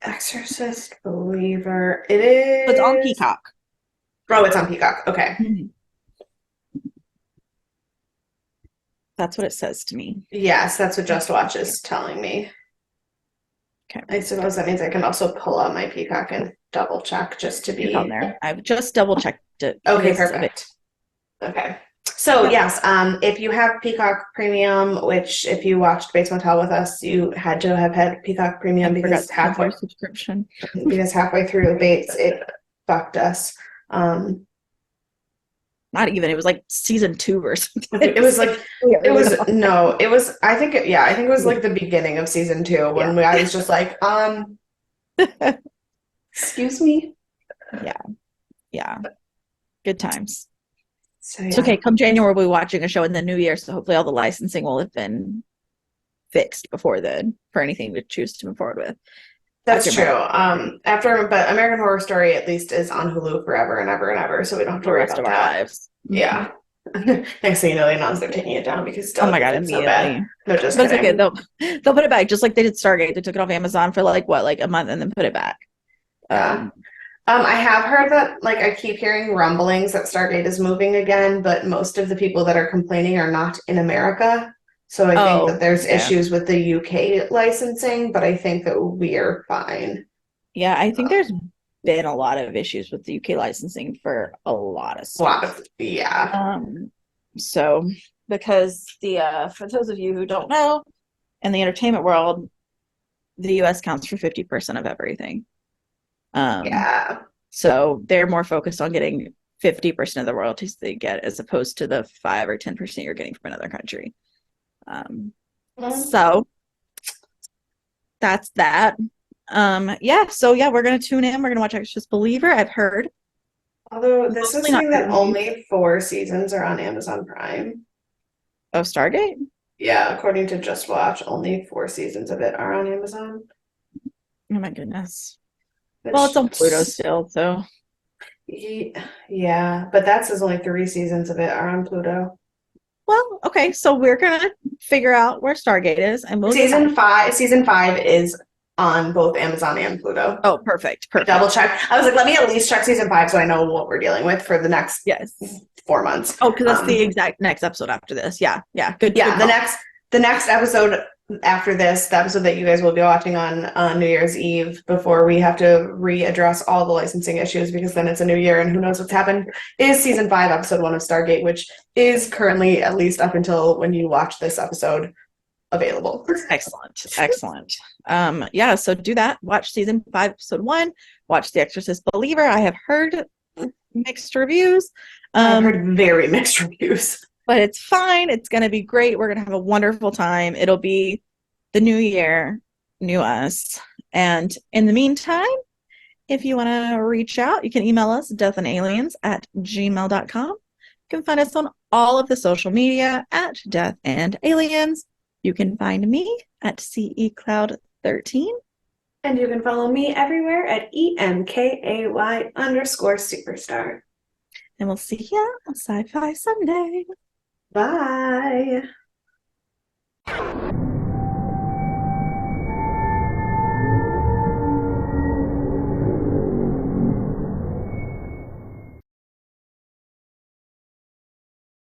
Exorcist Believer. It It's on is. Peacock. Oh, it's on Peacock. Okay. Mhm. That's what it says to me. Yes, that's what Just Watch is telling me. Okay. I suppose that means I can also pull out my Peacock and double check just to It's on be. there. I've just double checked it. Okay, It is perfect. Okay. So Yep. yes, if you have Peacock Premium, which if you watched Bates Motel with us, you had to have had Peacock Premium I forgot to cancel your subscription. because halfway through Bates it fucked us. Not even. It was like season 2 or something. It was like it early was on. no, it was I think it, yeah, I think it was like the beginning of season 2 Yeah. when I was just like, excuse me. Yeah. Good times. So It's yeah. okay. Come January, we'll be watching a show in the new year, so hopefully all the licensing will have been fixed before then for anything to choose to move forward with. That's After true. American But American Horror Story at least is on Hulu forever and ever and ever, so we don't have to the worry rest about of our that. lives. Yeah. Next thing you know, they announce they're taking it down because Oh my Delicate God, did so bad. immediately. No, just But it's okay. kidding. They'll put it back just like they did Stargate. They took it off Amazon for like what, like a month and then put it back. Yeah. I have heard that, like, I keep hearing rumblings that Stargate is moving again, but most of the people that are complaining are not in America. So I think that Oh, there's yeah. issues with the UK licensing, but I think that we are fine. Yeah, I think there's been a lot of issues with the UK licensing for a lot of A lot stuff. of, yeah. So because for those of you who don't know, in the entertainment world, the US counts for 50% of everything. Yeah. So they're more focused on getting 50% of the royalties they get as opposed to the 5 or 10% you're getting from another country. So that's that. Yeah, so yeah, we're gonna tune in. We're gonna watch Exorcist Believer. I've heard. Although this is Mostly not saying great that reviews. only 4 seasons are on Amazon Prime. Oh, Stargate? Yeah, according to Just Watch, only 4 seasons of it are on Amazon. Oh my goodness. Well, it's Which, on Pluto still, so yeah, but that says only 3 seasons of it are on Pluto. well, okay, so we're gonna figure out where Stargate is and we'll get back. Season 5 is on both Amazon and Pluto. Oh, perfect, Double perfect. check. I was like, let me at least check season 5 so I know what we're dealing with for the next Yes. 4 months. Oh, because that's the exact next episode after this. Yeah, yeah. Good. Yeah, Good the call. next episode after this, the episode that you guys will be watching on New Year's Eve before we have to readdress all the licensing issues because then it's a new year and who knows what's happened, is season 5, episode 1 of Stargate, which is currently, at least up until when you watch this episode, available. Excellent. Excellent. Yeah, so do that. Watch season 5, episode 1. Watch The Exorcist Believer. I have heard mixed reviews. I've heard very mixed reviews. But it's fine. It's going to be great. We're going to have a wonderful time. It'll be the new year, new us. And in the meantime, if you want to reach out, you can email us deathandaliens@gmail.com. You can find us on all of the social media at Death and Aliens. You can find me at CECloud13. And you can follow me everywhere at EMKAY_superstar. And we'll see you on Sci-Fi Sunday. Bye.